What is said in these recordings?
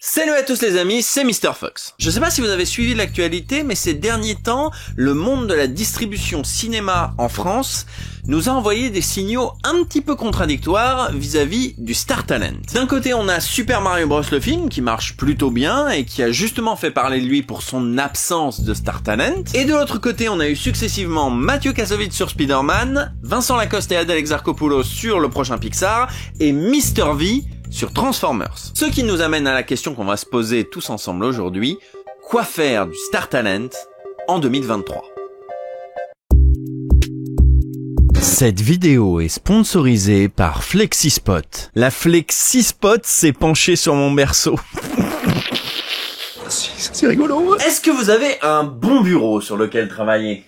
Salut à tous les amis, c'est Mr Fox. Je sais pas si vous avez suivi l'actualité, mais ces derniers temps, le monde de la distribution cinéma en France nous a envoyé des signaux un petit peu contradictoires vis-à-vis du Star Talent. D'un côté, on a Super Mario Bros le film qui marche plutôt bien et qui a justement fait parler de lui pour son absence de Star Talent. Et de l'autre côté, on a eu successivement Mathieu Kassovitz sur Spider-Man, Vincent Lacoste et Adèle Exarchopoulos sur le prochain Pixar et Mr V sur Transformers. Ce qui nous amène à la question qu'on va se poser tous ensemble aujourd'hui, quoi faire du Star Talent en 2023 ? Cette vidéo est sponsorisée par Flexispot. La Flexispot s'est penchée sur mon berceau. C'est rigolo. Est-ce que vous avez un bon bureau sur lequel travailler ?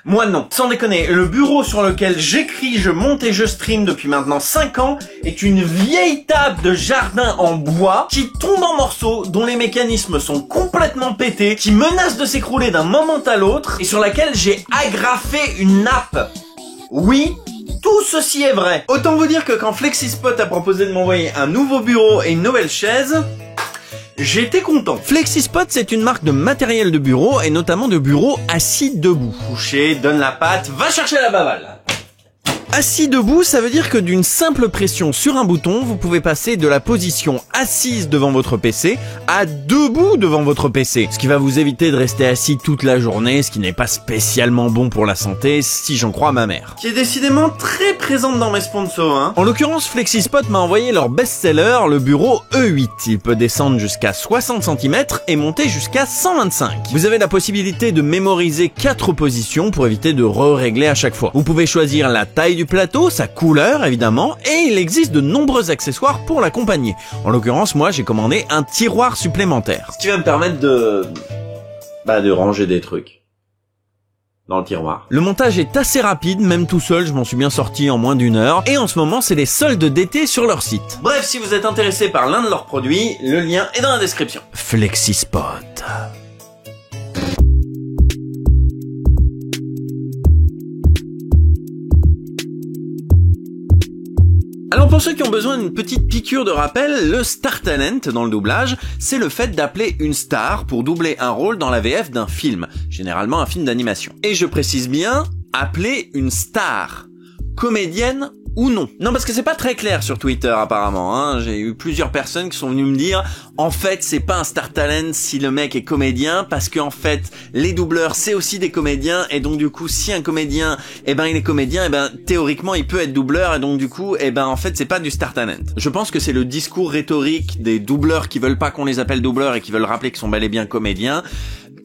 Moi non. Sans déconner, le bureau sur lequel j'écris, je monte et je stream depuis maintenant 5 ans est une vieille table de jardin en bois qui tombe en morceaux, dont les mécanismes sont complètement pétés, qui menace de s'écrouler d'un moment à l'autre et sur laquelle j'ai agrafé une nappe. Oui, tout ceci est vrai. Autant vous dire que quand Flexispot a proposé de m'envoyer un nouveau bureau et une nouvelle chaise, j'étais content. Flexispot, c'est une marque de matériel de bureau et notamment de bureau assis debout. Couché, donne la patte, va chercher la bavale. Assis debout, ça veut dire que d'une simple pression sur un bouton, vous pouvez passer de la position assise devant votre PC à debout devant votre PC. Ce qui va vous éviter de rester assis toute la journée, ce qui n'est pas spécialement bon pour la santé, si j'en crois ma mère. Qui est décidément très présente dans mes sponsors, hein. En l'occurrence, Flexispot m'a envoyé leur best-seller, le bureau E8. Il peut descendre jusqu'à 60 cm et monter jusqu'à 125. Vous avez la possibilité de mémoriser 4 positions pour éviter de re-régler à chaque fois. Vous pouvez choisir la taille du plateau, sa couleur évidemment, et il existe de nombreux accessoires pour l'accompagner. En l'occurrence, moi j'ai commandé un tiroir supplémentaire. Ce qui va me permettre de ranger des trucs dans le tiroir. Le montage est assez rapide, même tout seul, je m'en suis bien sorti en moins d'1 heure, et en ce moment c'est les soldes d'été sur leur site. Bref, si vous êtes intéressé par l'un de leurs produits, le lien est dans la description. Flexispot. Alors pour ceux qui ont besoin d'une petite piqûre de rappel, le Star Talent dans le doublage, c'est le fait d'appeler une star pour doubler un rôle dans la VF d'un film, généralement un film d'animation. Et je précise bien, appeler une star, comédienne ou non. Non, parce que c'est pas très clair sur Twitter apparemment, hein. J'ai eu plusieurs personnes qui sont venues me dire en fait c'est pas un Star Talent si le mec est comédien, parce que en fait les doubleurs c'est aussi des comédiens, et donc du coup si un comédien il est comédien, théoriquement il peut être doubleur, et donc du coup en fait c'est pas du Star Talent. Je pense que c'est le discours rhétorique des doubleurs qui veulent pas qu'on les appelle doubleurs et qui veulent rappeler qu'ils sont bel et bien comédiens,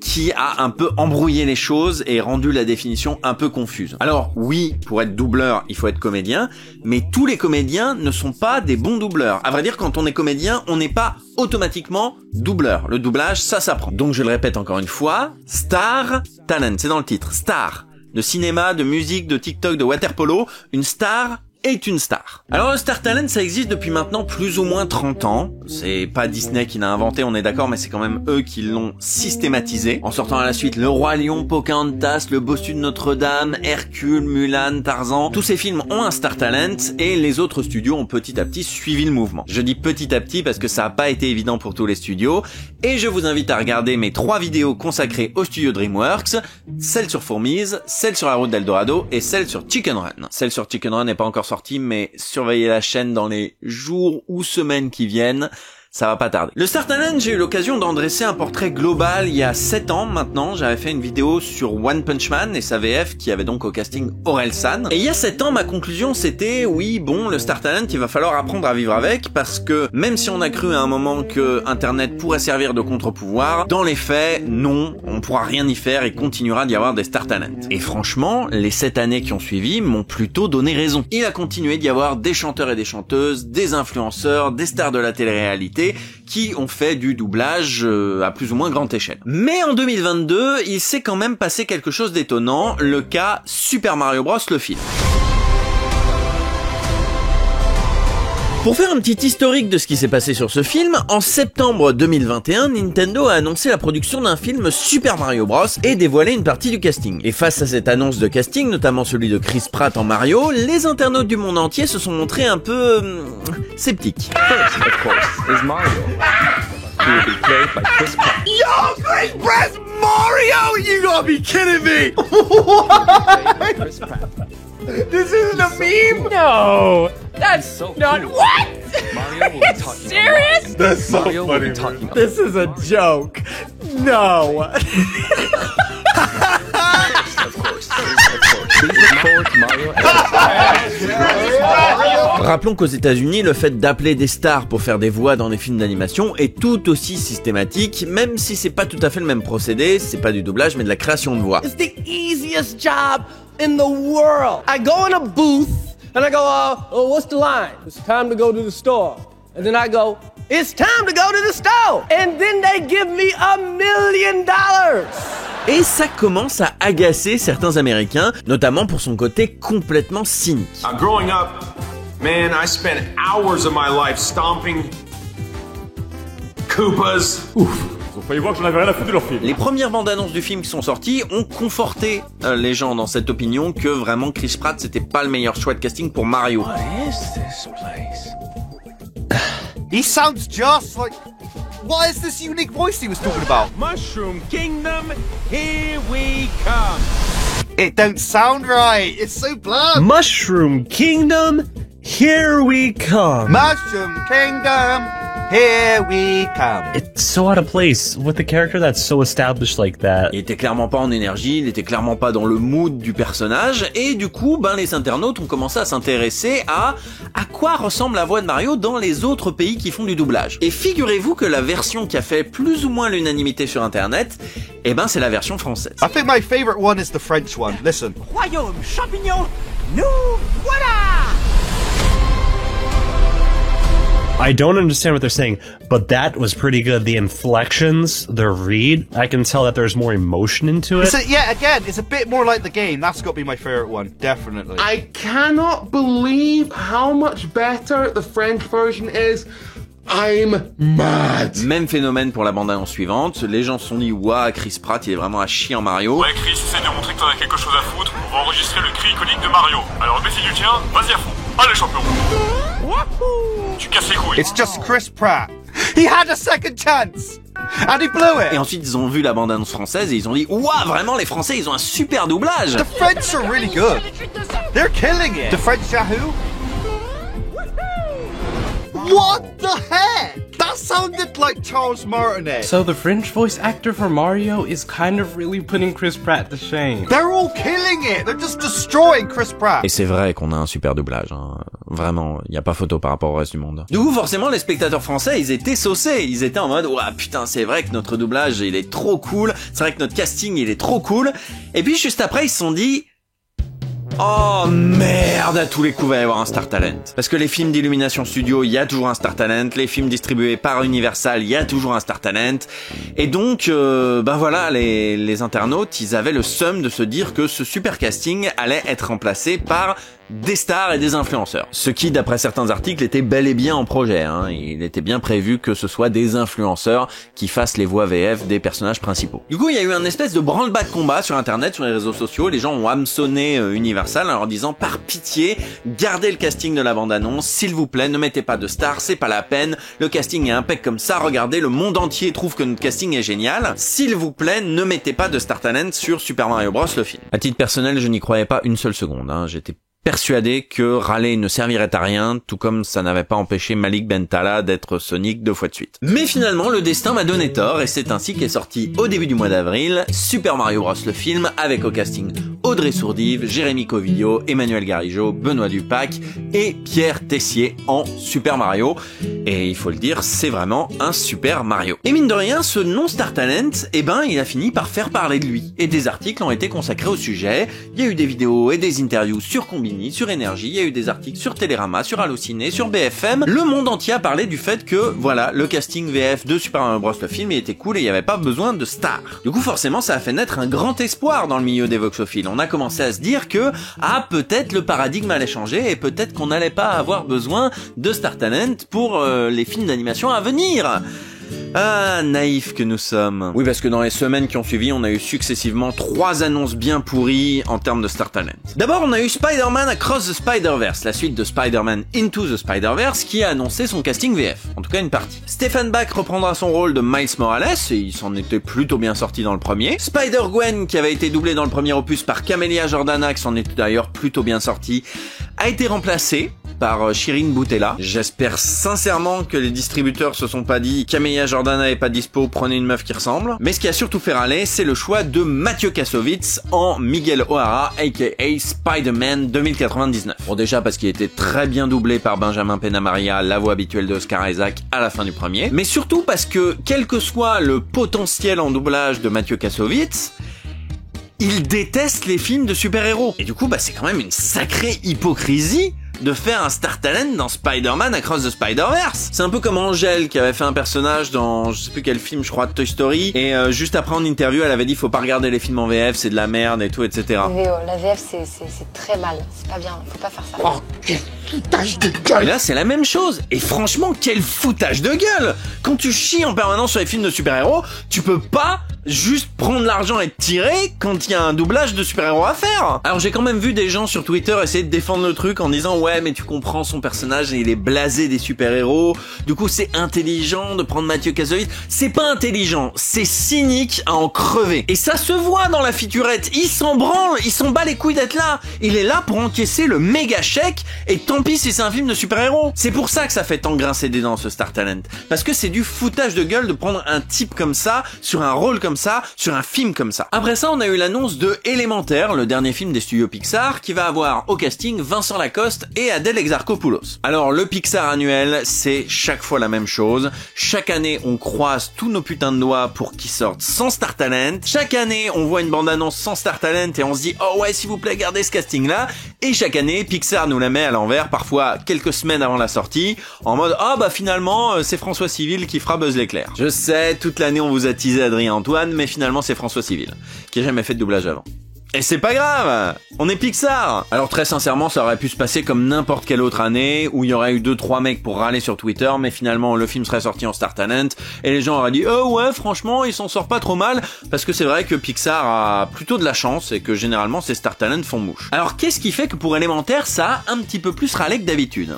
qui a un peu embrouillé les choses et rendu la définition un peu confuse. Alors oui, pour être doubleur, il faut être comédien, mais tous les comédiens ne sont pas des bons doubleurs. À vrai dire, quand on est comédien, on n'est pas automatiquement doubleur. Le doublage, ça s'apprend. Donc je le répète encore une fois, Star Talent, c'est dans le titre, star. De cinéma, de musique, de TikTok, de waterpolo, une star est une star. Alors le Star Talent, ça existe depuis maintenant plus ou moins 30 ans. C'est pas Disney qui l'a inventé, on est d'accord, mais c'est quand même eux qui l'ont systématisé, en sortant à la suite Le Roi Lion, Pocahontas, Le Bossu de Notre-Dame, Hercule, Mulan, Tarzan. Tous ces films ont un Star Talent et les autres studios ont petit à petit suivi le mouvement. Je dis petit à petit parce que ça a pas été évident pour tous les studios, et je vous invite à regarder mes 3 vidéos consacrées au studio DreamWorks, celle sur Fourmise, celle sur La Route d'Eldorado et celle sur Chicken Run. Celle sur Chicken Run n'est pas encore sortie, mais surveillez la chaîne dans les jours ou semaines qui viennent, ça va pas tarder. Le Star Talent, j'ai eu l'occasion d'en dresser un portrait global il y a 7 ans maintenant. J'avais fait une vidéo sur One Punch Man et sa VF qui avait donc au casting Orelsan. Et il y a 7 ans, ma conclusion c'était, oui, bon, le Star Talent, il va falloir apprendre à vivre avec, parce que même si on a cru à un moment que Internet pourrait servir de contre-pouvoir, dans les faits, non, on pourra rien y faire et continuera d'y avoir des Star Talent. Et franchement, les 7 années qui ont suivi m'ont plutôt donné raison. Il a continué d'y avoir des chanteurs et des chanteuses, des influenceurs, des stars de la télé-réalité, qui ont fait du doublage à plus ou moins grande échelle. Mais en 2022, il s'est quand même passé quelque chose d'étonnant, le cas Super Mario Bros le film. Pour faire un petit historique de ce qui s'est passé sur ce film, en septembre 2021, Nintendo a annoncé la production d'un film Super Mario Bros et dévoilé une partie du casting. Et face à cette annonce de casting, notamment celui de Chris Pratt en Mario, les internautes du monde entier se sont montrés un peu sceptiques. First, of course, is Mario. He will be played by Chris Pratt. Yo, Chris Pratt's Mario! You gotta be kidding me! Chris Pratt. This isn't a meme? No, that's So not cool. what? Mario will be talking. Serious? That's so Mario will funny. be talking. This is a joke. No. Of course. Please look forward to Mario. Rappelons qu'aux États-Unis, le fait d'appeler des stars pour faire des voix dans des films d'animation est tout aussi systématique, même si c'est pas tout à fait le même procédé, c'est pas du doublage mais de la création de voix. It's the easiest job in the world. I go in a booth and I go, oh, what's the line? It's time to go to the store. And then I go, it's time to go to the store. And then they give me $1 million. Et ça commence à agacer certains Américains, notamment pour son côté complètement cynique. Growing up, man, I spent hours of my life stomping Koopas. Vous failli voir que j'en avais rien à foutre de leur film. Les premières bandes annonces du film qui sont sorties ont conforté les gens dans cette opinion que vraiment Chris Pratt c'était pas le meilleur choix de casting pour Mario. He sounds just like... What is this unique voice he was talking about? Mushroom Kingdom, here we come. It don't sound right. It's so bland. Mushroom Kingdom, here we come. Mushroom Kingdom, here we come. It's so out of place with the character that's so established like that. Il était clairement pas en énergie, il était clairement pas dans le mood du personnage, et du coup, les internautes ont commencé à s'intéresser à quoi ressemble la voix de Mario dans les autres pays qui font du doublage. Et figurez-vous que la version qui a fait plus ou moins l'unanimité sur internet, c'est la version française. I think my favorite one is the French one. Listen. Royaume champignon, nous voilà! I don't understand what they're saying, but that was pretty good. The inflections, the read, I can tell that there's more emotion into it. It's a bit more like the game. That's got to be my favorite one, definitely. I cannot believe how much better the French version is. I'm mad. Même phénomène pour la bande-annonce suivante, les gens se sont dit « Ouah, Chris Pratt, il est vraiment à chier en Mario ». Ouais, Chris, essaie de montrer que t'en as quelque chose à foutre. On va enregistrer le cri iconique de Mario. Alors, mets-y du tien, vas-y à fond. Allez, champion. Tu casses les couilles. It's just Chris Pratt. He had a second chance. And he blew it. Et ensuite, ils ont vu la bande-annonce française et ils ont dit « Ouah, vraiment, les Français, ils ont un super doublage !» The French are really good. They're killing it. The French Yahoo? What the heck? That sounded like Charles Martinet. So the French voice actor for Mario is kind of really putting Chris Pratt to shame. They're all killing it. They're just destroying Chris Pratt. Et c'est vrai qu'on a un super doublage, hein. Vraiment, il n'y a pas photo par rapport au reste du monde. Du coup, forcément, les spectateurs français, ils étaient saucés. Ils étaient en mode « Ouah, putain, c'est vrai que notre doublage, il est trop cool. C'est vrai que notre casting, il est trop cool. » Et puis, juste après, ils se sont dit... Oh merde, à tous les coups, il va y avoir un Star Talent. Parce que les films d'Illumination Studio, il y a toujours un Star Talent. Les films distribués par Universal, il y a toujours un Star Talent. Et donc, voilà, les internautes, ils avaient le seum de se dire que ce super casting allait être remplacé par des stars et des influenceurs. Ce qui, d'après certains articles, était bel et bien en projet, hein. Il était bien prévu que ce soit des influenceurs qui fassent les voix VF des personnages principaux. Du coup, il y a eu un espèce de branle-bas de combat sur internet, sur les réseaux sociaux. Les gens ont hameçonné Universal en leur disant, par pitié, gardez le casting de la bande-annonce, s'il vous plaît, ne mettez pas de stars, c'est pas la peine. Le casting est impec comme ça, regardez, le monde entier trouve que notre casting est génial. S'il vous plaît, ne mettez pas de Star Talent sur Super Mario Bros, le film. À titre personnel, je n'y croyais pas une seule seconde, hein. J'étais persuadé que râler ne servirait à rien, tout comme ça n'avait pas empêché Malik Bentala d'être Sonic 2 fois de suite. Mais finalement, le destin m'a donné tort, et c'est ainsi qu'est sorti au début du mois d'avril Super Mario Bros le film, avec au casting Audrey Sourdive, Jérémy Covillo, Emmanuel Garigeau, Benoît Dupac et Pierre Tessier en Super Mario. Et il faut le dire, c'est vraiment un Super Mario. Et mine de rien, ce non-Star Talent, il a fini par faire parler de lui. Et des articles ont été consacrés au sujet, il y a eu des vidéos et des interviews sur Combini, sur Énergie, il y a eu des articles sur Télérama, sur Allociné, sur BFM. Le monde entier a parlé du fait que, voilà, le casting VF de Super Mario Bros le film, il était cool et il n'y avait pas besoin de stars. Du coup, forcément, ça a fait naître un grand espoir dans le milieu des vox-ophiles. On On a commencé à se dire que, peut-être le paradigme allait changer et peut-être qu'on n'allait pas avoir besoin de Star Talent pour les films d'animation à venir. Ah, naïfs que nous sommes. Oui, parce que dans les semaines qui ont suivi, on a eu successivement 3 annonces bien pourries en termes de Star Talent. D'abord, on a eu Spider-Man Across the Spider-Verse, la suite de Spider-Man Into the Spider-Verse, qui a annoncé son casting VF, en tout cas une partie. Stephen Bach reprendra son rôle de Miles Morales, et il s'en était plutôt bien sorti dans le premier. Spider-Gwen, qui avait été doublé dans le premier opus par Camélia Jordana, qui s'en était d'ailleurs plutôt bien sorti, a été remplacé par Shirin Boutella. J'espère sincèrement que les distributeurs se sont pas dit Camélia Jordana est pas dispo, prenez une meuf qui ressemble. Mais ce qui a surtout fait râler, c'est le choix de Mathieu Kassovitz en Miguel O'Hara, aka Spider-Man 2099. Bon, déjà parce qu'il était très bien doublé par Benjamin Penamaria, la voix habituelle de Oscar Isaac à la fin du premier. Mais surtout parce que, quel que soit le potentiel en doublage de Mathieu Kassovitz, il déteste les films de super-héros. Et du coup, c'est quand même une sacrée hypocrisie de faire un Star Talent dans Spider-Man Across the Spider-Verse. C'est un peu comme Angèle qui avait fait un personnage dans je sais plus quel film, je crois Toy Story, et juste après en interview elle avait dit faut pas regarder les films en VF, c'est de la merde et tout, etc. La VF c'est très mal, c'est pas bien, faut pas faire ça. Oh, quel foutage de gueule! Et là c'est la même chose, et franchement quel foutage de gueule! Quand tu chies en permanence sur les films de super-héros, tu peux pas juste prendre l'argent et te tirer quand il y a un doublage de super-héros à faire. Alors j'ai quand même vu des gens sur Twitter essayer de défendre le truc en disant ouais mais tu comprends son personnage, il est blasé des super-héros, du coup c'est intelligent de prendre Mathieu Kassovitz. C'est pas intelligent, c'est cynique à en crever. Et ça se voit dans la featurette, il s'en branle, il s'en bat les couilles d'être là. Il est là pour encaisser le méga chèque et tant pis si c'est un film de super-héros. C'est pour ça que ça fait tant grincer des dents ce Star Talent. Parce que c'est du foutage de gueule de prendre un type comme ça, sur un rôle comme ça, sur un film comme ça. Après ça, on a eu l'annonce de Élémentaire, le dernier film des studios Pixar, qui va avoir au casting Vincent Lacoste et Adèle Exarchopoulos. Alors, le Pixar annuel, c'est chaque fois la même chose. Chaque année, on croise tous nos putains de doigts pour qu'ils sortent sans Star Talent. Chaque année, on voit une bande-annonce sans Star Talent et on se dit « Oh ouais, s'il vous plaît, gardez ce casting-là ». Et chaque année, Pixar nous la met à l'envers, parfois quelques semaines avant la sortie, en mode « Ah finalement, c'est François Civil qui fera Buzz l'éclair ». Je sais, toute l'année, on vous a teasé Adrien Antoine, mais finalement, c'est François Civil, qui a jamais fait de doublage avant. Et c'est pas grave, on est Pixar. Alors très sincèrement, ça aurait pu se passer comme n'importe quelle autre année, où il y aurait eu 2-3 mecs pour râler sur Twitter, mais finalement le film serait sorti en Star Talent, et les gens auraient dit « Oh ouais, franchement, il s'en sort pas trop mal », parce que c'est vrai que Pixar a plutôt de la chance, et que généralement ces Star Talent font mouche. Alors qu'est-ce qui fait que pour Élémentaire, ça a un petit peu plus râlé que d'habitude ?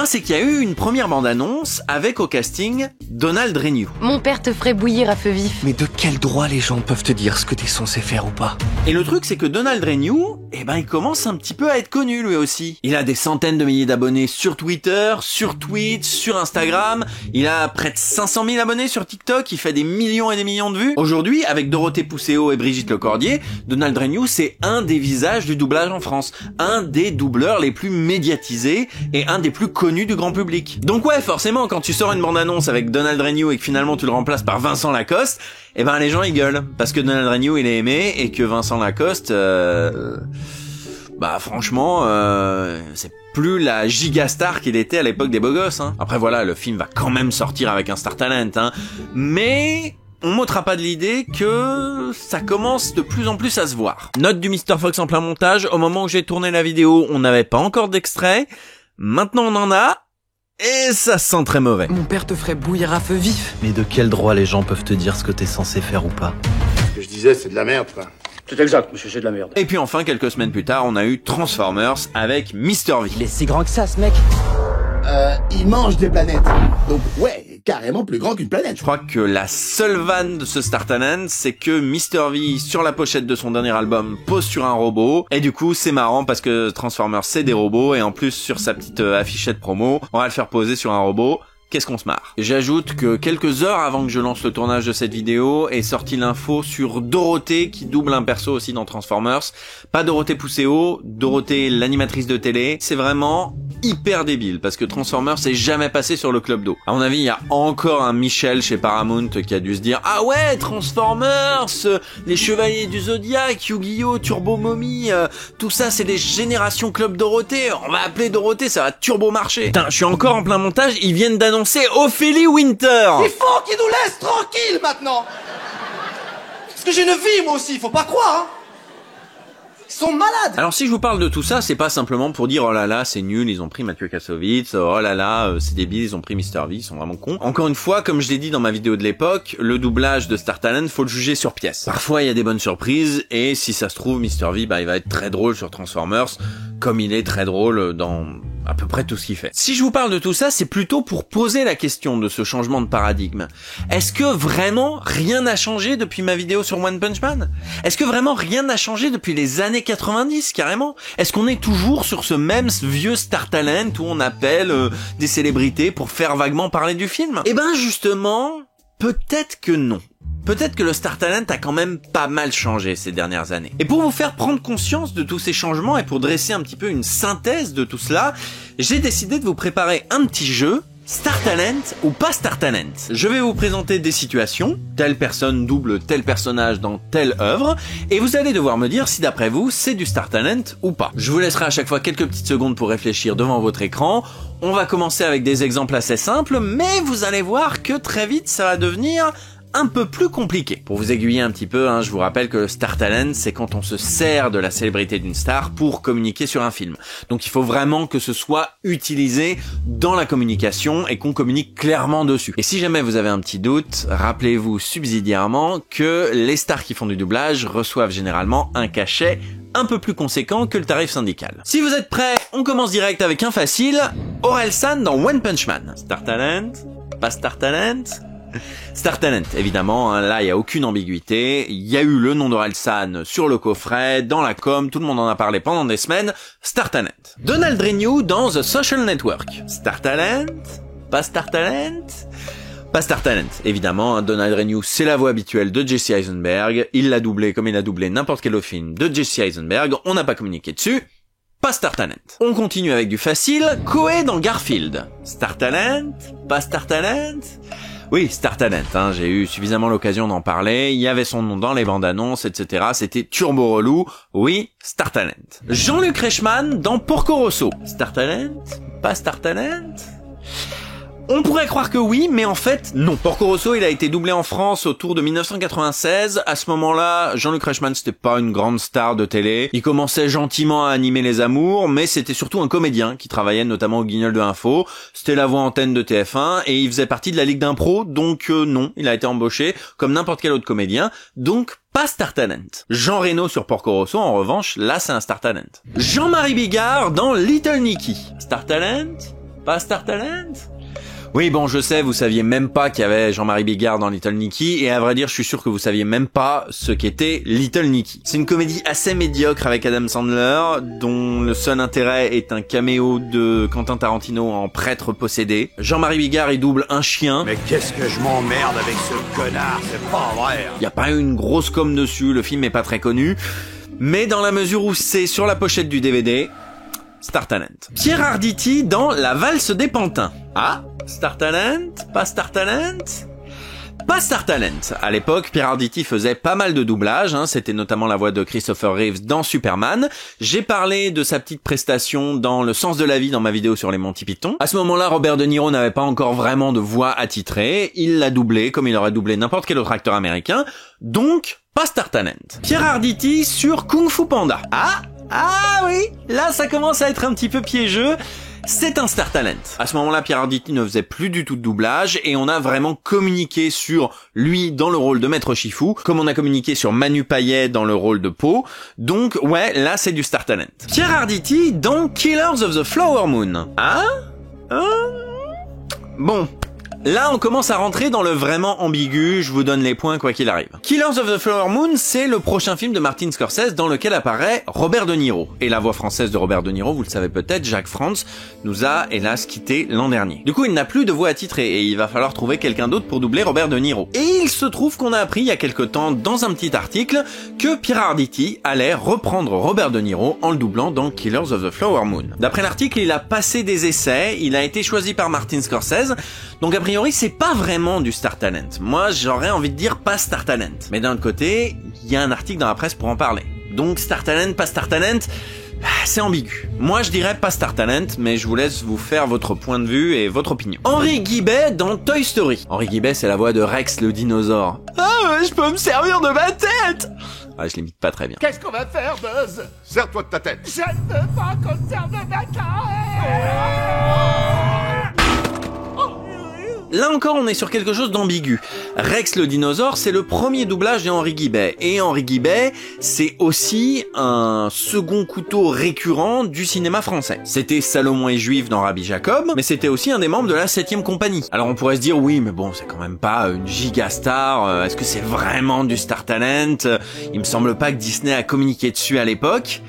C'est qu'il y a eu une première bande-annonce avec au casting Donald Renew. Mon père te ferait bouillir à feu vif. Mais de quel droit les gens peuvent te dire ce que t'es censé faire ou pas? Et le truc c'est que Donald Renew, il commence un petit peu à être connu lui aussi. Il a des centaines de milliers d'abonnés sur Twitter, sur Twitch, sur Instagram. Il a près de 500 000 abonnés sur TikTok, il fait des millions et des millions de vues. Aujourd'hui, avec Dorothée Pousseau et Brigitte Lecordier, Donald Renew c'est un des visages du doublage en France. Un des doubleurs les plus médiatisés et un des plus connus du grand public. Donc ouais, forcément, quand tu sors une bande-annonce avec Donald Renew et que finalement tu le remplaces par Vincent Lacoste, les gens ils gueulent. Parce que Donald Renew il est aimé et que Vincent Lacoste, franchement, c'est plus la gigastar qu'il était à l'époque des Beaux Gosses. Après voilà, le film va quand même sortir avec un Star Talent, mais on m'ôtera pas de l'idée que ça commence de plus en plus à se voir. Note du Mr. Fox en plein montage, au moment où j'ai tourné la vidéo, on n'avait pas encore d'extrait. Maintenant on en a, et ça sent très mauvais. Mon père te ferait bouillir à feu vif. Mais de quel droit les gens peuvent te dire ce que t'es censé faire ou pas? Ce que je disais, c'est de la merde, quoi. C'est exact, monsieur, c'est de la merde. Et puis enfin, quelques semaines plus tard, on a eu Transformers avec Mr. V. Il est si grand que ça, ce mec. Il mange des planètes. Donc ouais, carrément plus grand qu'une planète. Je crois que la seule vanne de ce Star Talent, c'est que Mr. V, sur la pochette de son dernier album, pose sur un robot. Et du coup, c'est marrant parce que Transformers, c'est des robots. Et en plus, sur sa petite affichette promo, on va le faire poser sur un robot. Qu'est-ce qu'on se marre. J'ajoute que quelques heures avant que je lance le tournage de cette vidéo est sortie l'info sur Dorothée qui double un perso aussi dans Transformers. Pas Dorothée Pousseau, Dorothée l'animatrice de télé. C'est vraiment hyper débile parce que Transformers s'est jamais passé sur le Club d'eau. À mon avis, il y a encore un Michel chez Paramount qui a dû se dire « Ah ouais, Transformers, les Chevaliers du Zodiac, Yu-Gi-Oh, Turbo Mommy, tout ça c'est des générations Club Dorothée. On va appeler Dorothée, ça va turbo marcher. » Putain, je suis encore en plein montage, ils viennent d'annoncer Ophélie Winter. Il faut qu'ils nous laissent tranquilles maintenant. Parce que j'ai une vie moi aussi, faut pas croire. Ils sont malades. Alors si je vous parle de tout ça, c'est pas simplement pour dire oh là là c'est nul, ils ont pris Mathieu Kassovitz, oh là là c'est débile, ils ont pris Mr V, ils sont vraiment cons. Encore une fois, comme je l'ai dit dans ma vidéo de l'époque, le doublage de Star Talent, faut le juger sur pièce. Parfois il y a des bonnes surprises, et si ça se trouve Mr V, il va être très drôle sur Transformers, comme il est très drôle dans à peu près tout ce qu'il fait. Si je vous parle de tout ça, c'est plutôt pour poser la question de ce changement de paradigme. Est-ce que vraiment rien n'a changé depuis ma vidéo sur One Punch Man? Est-ce que vraiment rien n'a changé depuis les années 90, carrément? Est-ce qu'on est toujours sur ce même vieux Star Talent où on appelle des célébrités pour faire vaguement parler du film? Eh ben justement, peut-être que non. Peut-être que le Star Talent a quand même pas mal changé ces dernières années. Et pour vous faire prendre conscience de tous ces changements et pour dresser un petit peu une synthèse de tout cela, j'ai décidé de vous préparer un petit jeu, Star Talent ou pas Star Talent. Je vais vous présenter des situations, telle personne double tel personnage dans telle œuvre, et vous allez devoir me dire si d'après vous c'est du Star Talent ou pas. Je vous laisserai à chaque fois quelques petites secondes pour réfléchir devant votre écran. On va commencer avec des exemples assez simples, mais vous allez voir que très vite ça va devenir un peu plus compliqué. Pour vous aiguiller un petit peu, je vous rappelle que le Star Talent, c'est quand on se sert de la célébrité d'une star pour communiquer sur un film. Donc il faut vraiment que ce soit utilisé dans la communication et qu'on communique clairement dessus. Et si jamais vous avez un petit doute, rappelez-vous subsidiairement que les stars qui font du doublage reçoivent généralement un cachet un peu plus conséquent que le tarif syndical. Si vous êtes prêts, on commence direct avec un facile. Orelsan dans One Punch Man. Star Talent? Pas Star Talent? Star Talent, évidemment, là il y a aucune ambiguïté, il y a eu le nom d'Orelsan sur le coffret, dans la com, tout le monde en a parlé pendant des semaines, Star Talent. Donald Renew dans The Social Network. Star Talent? Pas Star Talent? Pas Star Talent, évidemment, Donald Renew c'est la voix habituelle de Jesse Eisenberg, il l'a doublé comme il a doublé n'importe quel autre film de Jesse Eisenberg, on n'a pas communiqué dessus. Pas Star Talent. On continue avec du facile, Koei dans Garfield. Star Talent? Pas Star Talent? Oui, Star Talent, j'ai eu suffisamment l'occasion d'en parler, il y avait son nom dans les bandes annonces, etc. C'était turbo relou, oui, Star Talent. Jean-Luc Reichmann dans Porco Rosso. Star Talent? Pas Star Talent? On pourrait croire que oui, mais en fait, non. Porco Rosso, il a été doublé en France autour de 1996. À ce moment-là, Jean-Luc Reichmann, c'était pas une grande star de télé. Il commençait gentiment à animer les amours, mais c'était surtout un comédien qui travaillait notamment au Guignol de Info. C'était la voix antenne de TF1 et il faisait partie de la Ligue d'impro, donc non, il a été embauché comme n'importe quel autre comédien. Donc, pas Star Talent. Jean Reno sur Porco Rosso, en revanche, là c'est un Star Talent. Jean-Marie Bigard dans Little Nicky. Star Talent? Pas Star Talent? Oui, bon, je sais, vous saviez même pas qu'il y avait Jean-Marie Bigard dans Little Nicky, et à vrai dire, je suis sûr que vous saviez même pas ce qu'était Little Nicky. C'est une comédie assez médiocre avec Adam Sandler, dont le seul intérêt est un caméo de Quentin Tarantino en prêtre possédé. Jean-Marie Bigard, il double un chien. Mais qu'est-ce que je m'emmerde avec ce connard, c'est pas vrai. Y a pas eu une grosse com dessus, le film est pas très connu, mais dans la mesure où c'est sur la pochette du DVD, Star Talent. Pierre Arditi dans La valse des pantins. Ah, Star Talent? Pas Star Talent? Pas Star Talent. À l'époque, Pierre Arditi faisait pas mal de doublages, c'était notamment la voix de Christopher Reeves dans Superman. J'ai parlé de sa petite prestation dans Le sens de la vie dans ma vidéo sur les Monty Python. À ce moment-là, Robert De Niro n'avait pas encore vraiment de voix attitrée, il l'a doublé comme il aurait doublé n'importe quel autre acteur américain, donc pas Star Talent. Pierre Arditi sur Kung Fu Panda. Ah oui, là ça commence à être un petit peu piégeux. C'est un Star Talent. À ce moment-là, Pierre Arditi ne faisait plus du tout de doublage et on a vraiment communiqué sur lui dans le rôle de Maître Shifu, comme on a communiqué sur Manu Payet dans le rôle de Po. Donc ouais, là c'est du Star Talent. Pierre Arditi dans Killers of the Flower Moon. Bon. Là, on commence à rentrer dans le vraiment ambigu, je vous donne les points quoi qu'il arrive. Killers of the Flower Moon, c'est le prochain film de Martin Scorsese dans lequel apparaît Robert De Niro. Et la voix française de Robert De Niro, vous le savez peut-être, Jacques Frantz, nous a hélas quitté l'an dernier. Du coup, il n'a plus de voix attitrée et il va falloir trouver quelqu'un d'autre pour doubler Robert De Niro. Et il se trouve qu'on a appris il y a quelque temps dans un petit article que Pierre Arditi allait reprendre Robert De Niro en le doublant dans Killers of the Flower Moon. D'après l'article, il a passé des essais, il a été choisi par Martin Scorsese, donc a priori c'est pas vraiment du Star Talent. Moi j'aurais envie de dire pas Star Talent. Mais d'un autre côté, il y a un article dans la presse pour en parler. Donc Star Talent, pas Star Talent, c'est ambigu. Moi je dirais pas Star Talent, mais je vous laisse vous faire votre point de vue et votre opinion. Henri Guibet dans Toy Story. Henri Guibet c'est la voix de Rex le dinosaure. je peux me servir de ma tête. Ah, je l'imite pas très bien. Qu'est-ce qu'on va faire, Buzz? Serre-toi de ta tête. Je ne veux pas qu'on se serve de ma tête. Là encore, on est sur quelque chose d'ambigu. Rex le dinosaure, c'est le premier doublage de Henri Guibet. Et Henri Guibet, c'est aussi un second couteau récurrent du cinéma français. C'était Salomon et Juif dans Rabbi Jacob, mais c'était aussi un des membres de la 7ème compagnie. Alors on pourrait se dire, oui, mais bon, c'est quand même pas une giga star. Est-ce que c'est vraiment du star talent? Il me semble pas que Disney a communiqué dessus à l'époque.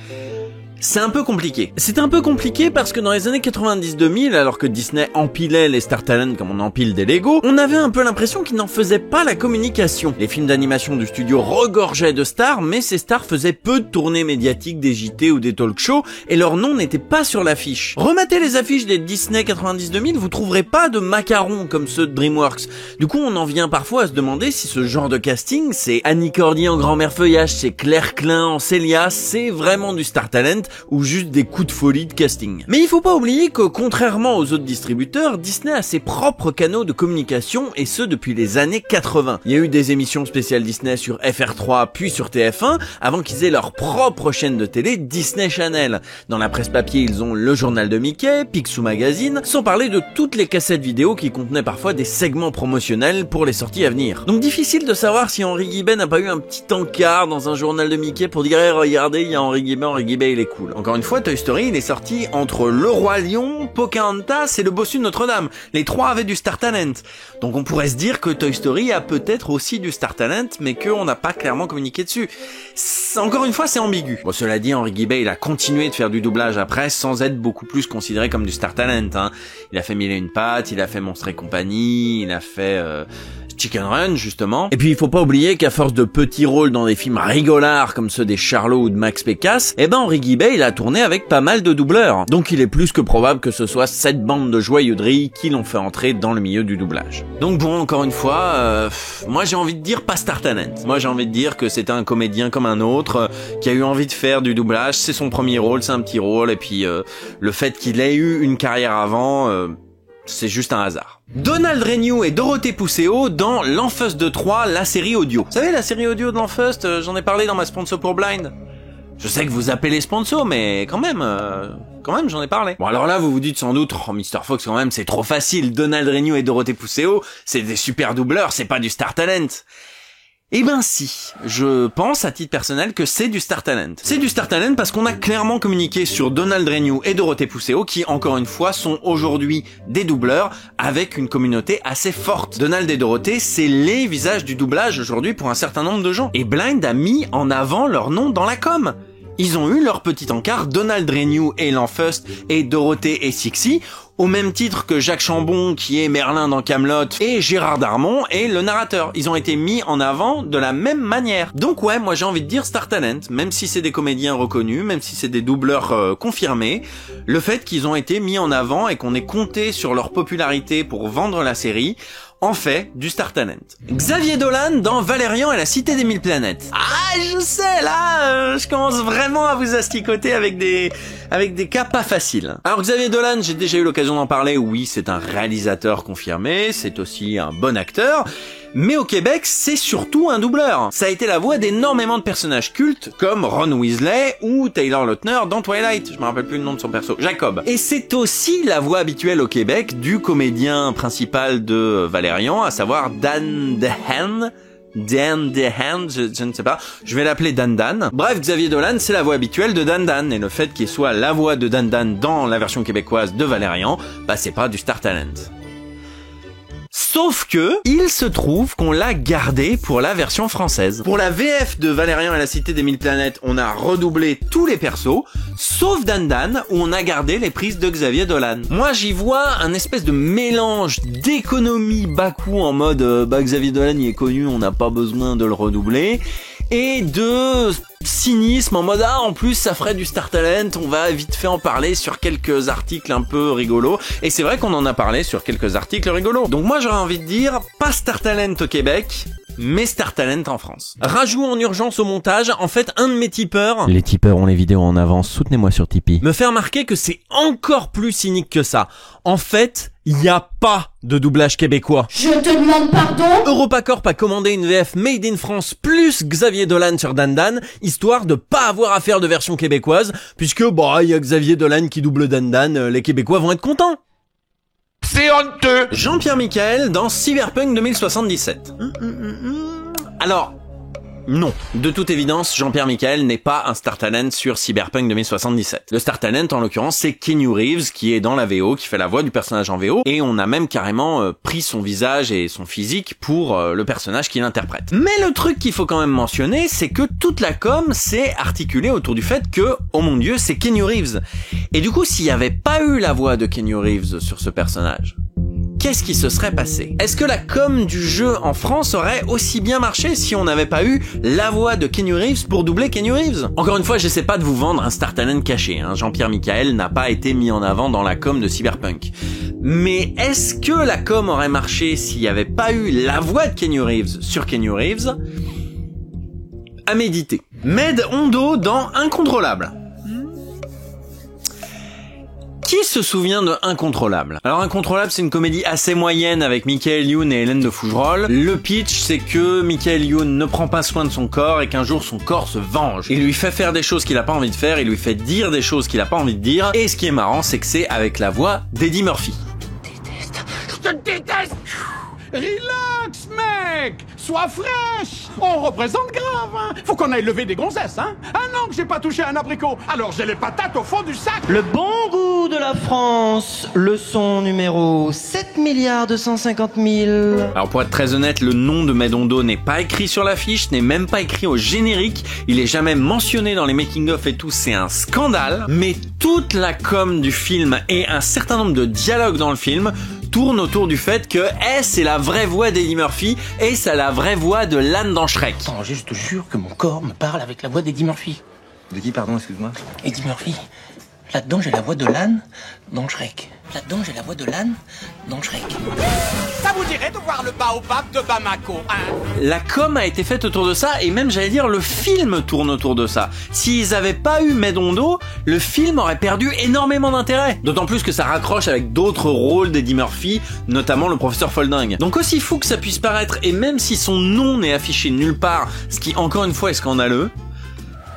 C'est un peu compliqué. C'est un peu compliqué parce que dans les années 90-2000, alors que Disney empilait les Star Talent comme on empile des Lego, on avait un peu l'impression qu'ils n'en faisaient pas la communication. Les films d'animation du studio regorgeaient de stars, mais ces stars faisaient peu de tournées médiatiques des JT ou des talk shows, et leur nom n'était pas sur l'affiche. Rematez les affiches des Disney 90-2000, vous trouverez pas de macarons comme ceux de DreamWorks. Du coup, on en vient parfois à se demander si ce genre de casting, c'est Annie Cordy en Grand-mère Feuillage, c'est Claire Klein en Célia, c'est vraiment du Star Talent, ou juste des coups de folie de casting. Mais il faut pas oublier que, contrairement aux autres distributeurs, Disney a ses propres canaux de communication, et ce depuis les années 80. Il y a eu des émissions spéciales Disney sur FR3 puis sur TF1, avant qu'ils aient leur propre chaîne de télé Disney Channel. Dans la presse papier, ils ont le journal de Mickey, Picsou Magazine, sans parler de toutes les cassettes vidéo qui contenaient parfois des segments promotionnels pour les sorties à venir. Donc difficile de savoir si Henri Guibet n'a pas eu un petit encart dans un journal de Mickey pour dire hey, regardez, il y a Henri Guibet il est cool. Encore une fois, Toy Story, il est sorti entre Le Roi Lion, Pocahontas et Le Bossu de Notre-Dame. Les trois avaient du Star Talent. Donc on pourrait se dire que Toy Story a peut-être aussi du Star Talent, mais qu'on n'a pas clairement communiqué dessus. Encore une fois, c'est ambigu. Bon, cela dit, Henri Guibet, il a continué de faire du doublage après, sans être beaucoup plus considéré comme du Star Talent, hein. Il a fait Mille et une pattes, il a fait Monstres et compagnie, il a fait... Chicken Run, justement. Et puis il faut pas oublier qu'à force de petits rôles dans des films rigolards comme ceux des Charlots ou de Max Pécasse, eh ben Henri Guibet il a tourné avec pas mal de doubleurs. Donc il est plus que probable que ce soit cette bande de joyeuderies qui l'ont fait entrer dans le milieu du doublage. Donc bon, encore une fois, moi j'ai envie de dire pas Star Talent. Moi j'ai envie de dire que c'est un comédien comme un autre, qui a eu envie de faire du doublage, c'est son premier rôle, c'est un petit rôle, et puis le fait qu'il ait eu une carrière avant... c'est juste un hasard. Donald Renew et Dorothée Pousseau dans L'Enfeust de Troyes, la série audio. Vous savez, la série audio de L'Enfeust, j'en ai parlé dans ma sponsor pour Blind. Je sais que vous appelez sponsor, mais quand même j'en ai parlé. Bon alors là, vous vous dites sans doute, oh Mr. Fox quand même, c'est trop facile. Donald Renew et Dorothée Pousseau, c'est des super doubleurs, c'est pas du Star Talent. Eh ben si, je pense à titre personnel que c'est du Star Talent. C'est du Star Talent parce qu'on a clairement communiqué sur Donald Renew et Dorothée Pousseau qui, encore une fois, sont aujourd'hui des doubleurs avec une communauté assez forte. Donald et Dorothée, c'est les visages du doublage aujourd'hui pour un certain nombre de gens. Et Blind a mis en avant leur nom dans la com. Ils ont eu leur petit encart, Donald Renew et L'Enfeust et Dorothée et Sixie, au même titre que Jacques Chambon qui est Merlin dans Kaamelott et Gérard Darmon est le narrateur. Ils ont été mis en avant de la même manière. Donc ouais, moi j'ai envie de dire Star Talent, même si c'est des comédiens reconnus, même si c'est des doubleurs confirmés, le fait qu'ils ont été mis en avant et qu'on ait compté sur leur popularité pour vendre la série, en fait, du Star Talent. Xavier Dolan dans Valérian et la Cité des Mille Planètes. Ah, je sais, là, je commence vraiment à vous asticoter avec des cas pas faciles. Alors Xavier Dolan, j'ai déjà eu l'occasion d'en parler, oui, c'est un réalisateur confirmé, c'est aussi un bon acteur, mais au Québec, c'est surtout un doubleur. Ça a été la voix d'énormément de personnages cultes, comme Ron Weasley ou Taylor Lautner dans Twilight, je me rappelle plus le nom de son perso, Jacob. Et c'est aussi la voix habituelle au Québec du comédien principal de Valérian, à savoir Dan DeHaan, je ne sais pas, je vais l'appeler Dan Dan. Bref, Xavier Dolan, c'est la voix habituelle de Dan Dan, et le fait qu'il soit la voix de Dan Dan dans la version québécoise de Valérian, bah c'est pas du Star Talent. Sauf que, il se trouve qu'on l'a gardé pour la version française. Pour la VF de Valérian et la Cité des Mille Planètes, on a redoublé tous les persos, sauf Dan Dan, où on a gardé les prises de Xavier Dolan. Moi, j'y vois un espèce de mélange d'économie bas coût en mode, Xavier Dolan, il est connu, on n'a pas besoin de le redoubler, et de cynisme en mode en plus ça ferait du Star Talent, on va vite fait en parler sur quelques articles un peu rigolos, et c'est vrai qu'on en a parlé sur quelques articles rigolos. Donc moi j'aurais envie de dire pas Star Talent au Québec, mais Star Talent en France. Rajout en urgence au montage, en fait un de mes tipeurs, Les tipeurs ont les vidéos en avance, soutenez-moi sur Tipeee, me fait remarquer que c'est encore plus cynique que ça. En fait, il n'y a pas de doublage québécois. Je te demande pardon. EuropaCorp a commandé une VF Made in France plus Xavier Dolan sur Dan Dan, histoire de pas avoir à faire de version québécoise, puisque il y a Xavier Dolan qui double Dan Dan, les Québécois vont être contents. C'est honteux. Jean-Pierre Michael dans Cyberpunk 2077. Alors, non. De toute évidence, Jean-Pierre Michael n'est pas un Star Talent sur Cyberpunk 2077. Le Star Talent, en l'occurrence, c'est Keanu Reeves, qui est dans la VO, qui fait la voix du personnage en VO, et on a même carrément pris son visage et son physique pour le personnage qu'il interprète. Mais le truc qu'il faut quand même mentionner, c'est que toute la com s'est articulée autour du fait que, oh mon dieu, c'est Keanu Reeves. Et du coup, s'il n'y avait pas eu la voix de Keanu Reeves sur ce personnage, qu'est-ce qui se serait passé? Est-ce que la com du jeu en France aurait aussi bien marché si on n'avait pas eu la voix de Keanu Reeves pour doubler Keanu Reeves? Encore une fois, j'essaie pas de vous vendre un Star Talent caché, hein. Jean-Pierre Michael n'a pas été mis en avant dans la com de Cyberpunk. Mais est-ce que la com aurait marché s'il n'y avait pas eu la voix de Keanu Reeves sur Keanu Reeves? À méditer. Med Hondo dans Incontrôlable. Qui se souvient de Incontrôlable? Alors Incontrôlable, c'est une comédie assez moyenne avec Michael Youn et Hélène de Fougerolles. Le pitch, c'est que Michael Youn ne prend pas soin de son corps et qu'un jour son corps se venge. Il lui fait faire des choses qu'il a pas envie de faire, il lui fait dire des choses qu'il a pas envie de dire. Et ce qui est marrant, c'est que c'est avec la voix d'Eddie Murphy. Je te déteste. Relax, mec. Sois fraîche. On représente grave, hein. Faut qu'on aille lever des gonzesses, hein. Un an que j'ai pas touché un abricot, alors j'ai les patates au fond du sac. Le bon goût de la France, leçon numéro 7 250 000. Alors pour être très honnête, le nom de Med Hondo n'est pas écrit sur l'affiche, n'est même pas écrit au générique, il est jamais mentionné dans les making-of et tout, c'est un scandale. Mais toute la com du film et un certain nombre de dialogues dans le film tourne autour du fait que c'est la vraie voix d'Eddie Murphy et c'est la vraie voix de l'âne dans Shrek. Oh, je te jure que mon corps me parle avec la voix d'Eddie Murphy. De qui, pardon, excuse-moi? Eddie Murphy. Là-dedans, j'ai la voix de l'âne dans Shrek. Là-dedans, j'ai la voix de l'âne dans Shrek. Ça vous dirait de voir le baobab de Bamako, hein? La com a été faite autour de ça et même, j'allais dire, le film tourne autour de ça. S'ils avaient pas eu Med Hondo, le film aurait perdu énormément d'intérêt. D'autant plus que ça raccroche avec d'autres rôles d'Eddie Murphy, notamment le professeur Folding. Donc aussi fou que ça puisse paraître, et même si son nom n'est affiché nulle part, ce qui encore une fois est scandaleux,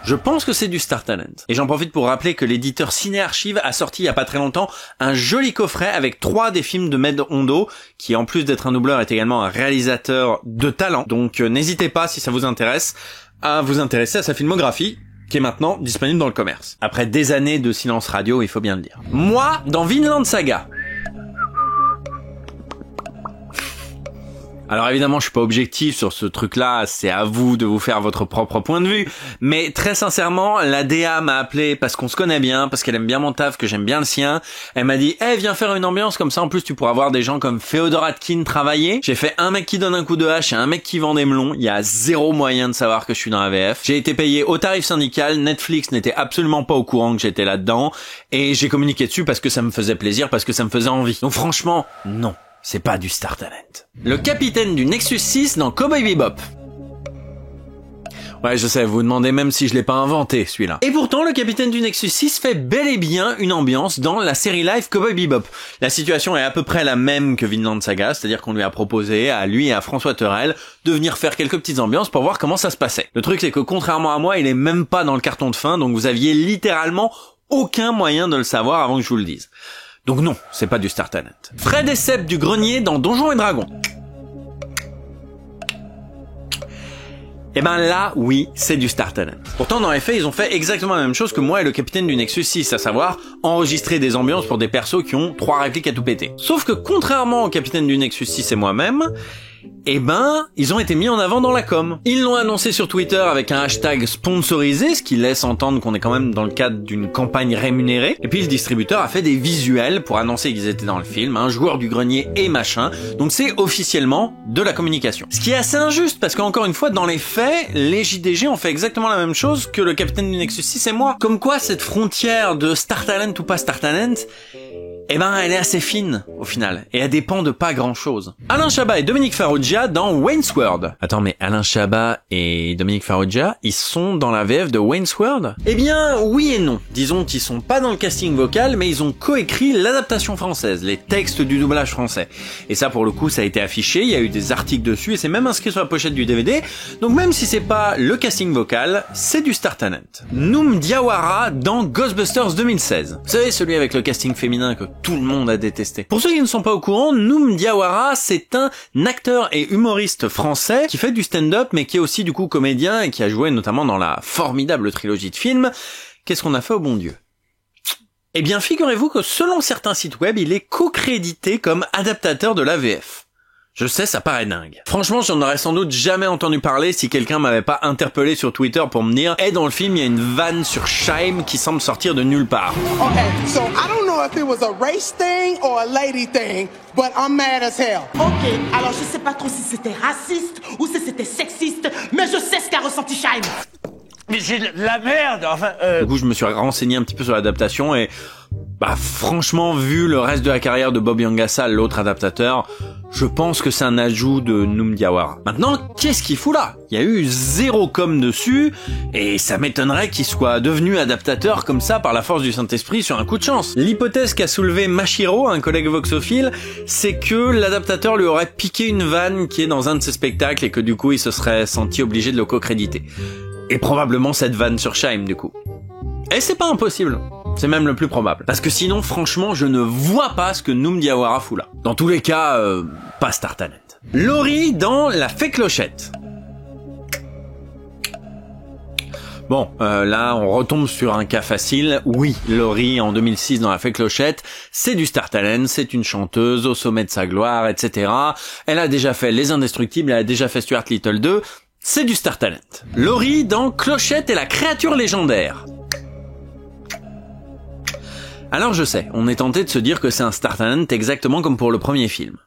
je pense que c'est du Star Talent. Et j'en profite pour rappeler que l'éditeur Ciné Archive a sorti il y a pas très longtemps un joli coffret avec 3 des films de Med Hondo, qui en plus d'être un doubleur est également un réalisateur de talent. Donc n'hésitez pas, si ça vous intéresse, à vous intéresser à sa filmographie, qui est maintenant disponible dans le commerce. Après des années de silence radio, il faut bien le dire. Moi, dans Vinland Saga. Alors évidemment, je suis pas objectif sur ce truc-là, c'est à vous de vous faire votre propre point de vue, mais très sincèrement, la DA m'a appelé parce qu'on se connaît bien, parce qu'elle aime bien mon taf, que j'aime bien le sien. Elle m'a dit viens faire une ambiance comme ça, en plus tu pourras voir des gens comme Féodor Atkin travailler. J'ai fait un mec qui donne un coup de hache et un mec qui vend des melons, il y a zéro moyen de savoir que je suis dans la VF. J'ai été payé au tarif syndical, Netflix n'était absolument pas au courant que j'étais là-dedans, et j'ai communiqué dessus parce que ça me faisait plaisir, parce que ça me faisait envie. Donc franchement, non. C'est pas du Star Talent. Le capitaine du Nexus 6 dans Cowboy Bebop. Ouais, je sais, vous vous demandez même si je l'ai pas inventé, celui-là. Et pourtant, le capitaine du Nexus 6 fait bel et bien une ambiance dans la série live Cowboy Bebop. La situation est à peu près la même que Vinland Saga, c'est-à-dire qu'on lui a proposé, à lui et à François Terrel, de venir faire quelques petites ambiances pour voir comment ça se passait. Le truc, c'est que contrairement à moi, il est même pas dans le carton de fin, donc vous aviez littéralement aucun moyen de le savoir avant que je vous le dise. Donc non, c'est pas du Star Talent. Fred et Seb du Grenier dans Donjons et Dragons. Eh ben là, oui, c'est du Star Talent. Pourtant, dans les faits, ils ont fait exactement la même chose que moi et le capitaine du Nexus 6, à savoir enregistrer des ambiances pour des persos qui ont 3 répliques à tout péter. Sauf que contrairement au capitaine du Nexus 6 et moi-même, eh ben, ils ont été mis en avant dans la com. Ils l'ont annoncé sur Twitter avec un hashtag sponsorisé, ce qui laisse entendre qu'on est quand même dans le cadre d'une campagne rémunérée. Et puis le distributeur a fait des visuels pour annoncer qu'ils étaient dans le film, un joueur du grenier et machin. Donc c'est officiellement de la communication. Ce qui est assez injuste, parce qu'encore une fois, dans les faits, les JDG ont fait exactement la même chose que le capitaine du Nexus 6 et moi. Comme quoi, cette frontière de Star Talent ou pas Star Talent eh ben elle est assez fine au final, et elle dépend de pas grand chose. Alain Chabat et Dominique Farrugia dans Wayne's World. Attends, mais Alain Chabat et Dominique Farrugia, ils sont dans la VF de Wayne's World? Eh bien oui et non. Disons qu'ils sont pas dans le casting vocal, mais ils ont coécrit l'adaptation française, les textes du doublage français. Et ça pour le coup ça a été affiché, il y a eu des articles dessus, et c'est même inscrit sur la pochette du DVD, donc même si c'est pas le casting vocal, c'est du Star Talent. Noum Diawara dans Ghostbusters 2016. Vous savez, celui avec le casting féminin que tout le monde a détesté. Pour ceux qui ne sont pas au courant, Noum Diawara, c'est un acteur et humoriste français qui fait du stand-up, mais qui est aussi du coup comédien et qui a joué notamment dans la formidable trilogie de films Qu'est-ce qu'on a fait au bon Dieu? Eh bien, figurez-vous que selon certains sites web, il est co-crédité comme adaptateur de la VF. Je sais, ça paraît dingue. Franchement, j'en aurais sans doute jamais entendu parler si quelqu'un m'avait pas interpellé sur Twitter pour me dire « Eh, dans le film, il y a une vanne sur Scheim qui semble sortir de nulle part. » Okay, so I don't know if it was a race thing or a lady thing, but I'm mad as hell. Ok, alors je sais pas trop si c'était raciste ou si c'était sexiste, mais je sais ce qu'a ressenti Scheim. Mais c'est de la merde, enfin... Du coup, je me suis renseigné un petit peu sur l'adaptation et... Bah franchement, vu le reste de la carrière de Bob Yangassa, l'autre adaptateur, je pense que c'est un ajout de Noum Diawara. Maintenant, qu'est-ce qu'il fout là? Il y a eu 0 com dessus, et ça m'étonnerait qu'il soit devenu adaptateur comme ça par la force du Saint-Esprit sur un coup de chance. L'hypothèse qu'a soulevé Mashiro, un collègue voxophile, c'est que l'adaptateur lui aurait piqué une vanne qui est dans un de ses spectacles et que du coup il se serait senti obligé de le co-créditer. Et probablement cette vanne sur Scheim du coup. Et c'est pas impossible. C'est même le plus probable. Parce que sinon, franchement, je ne vois pas ce que Noum Diawara fout là. Dans tous les cas, pas Star Talent. Laurie dans La Fée Clochette. Bon, là, on retombe sur un cas facile. Oui, Laurie, en 2006, dans La Fée Clochette, c'est du Star Talent, c'est une chanteuse au sommet de sa gloire, etc. Elle a déjà fait Les Indestructibles, elle a déjà fait Stuart Little 2. C'est du Star Talent. Laurie dans Clochette et la créature légendaire. Alors je sais, on est tenté de se dire que c'est un Star Talent exactement comme pour le premier film.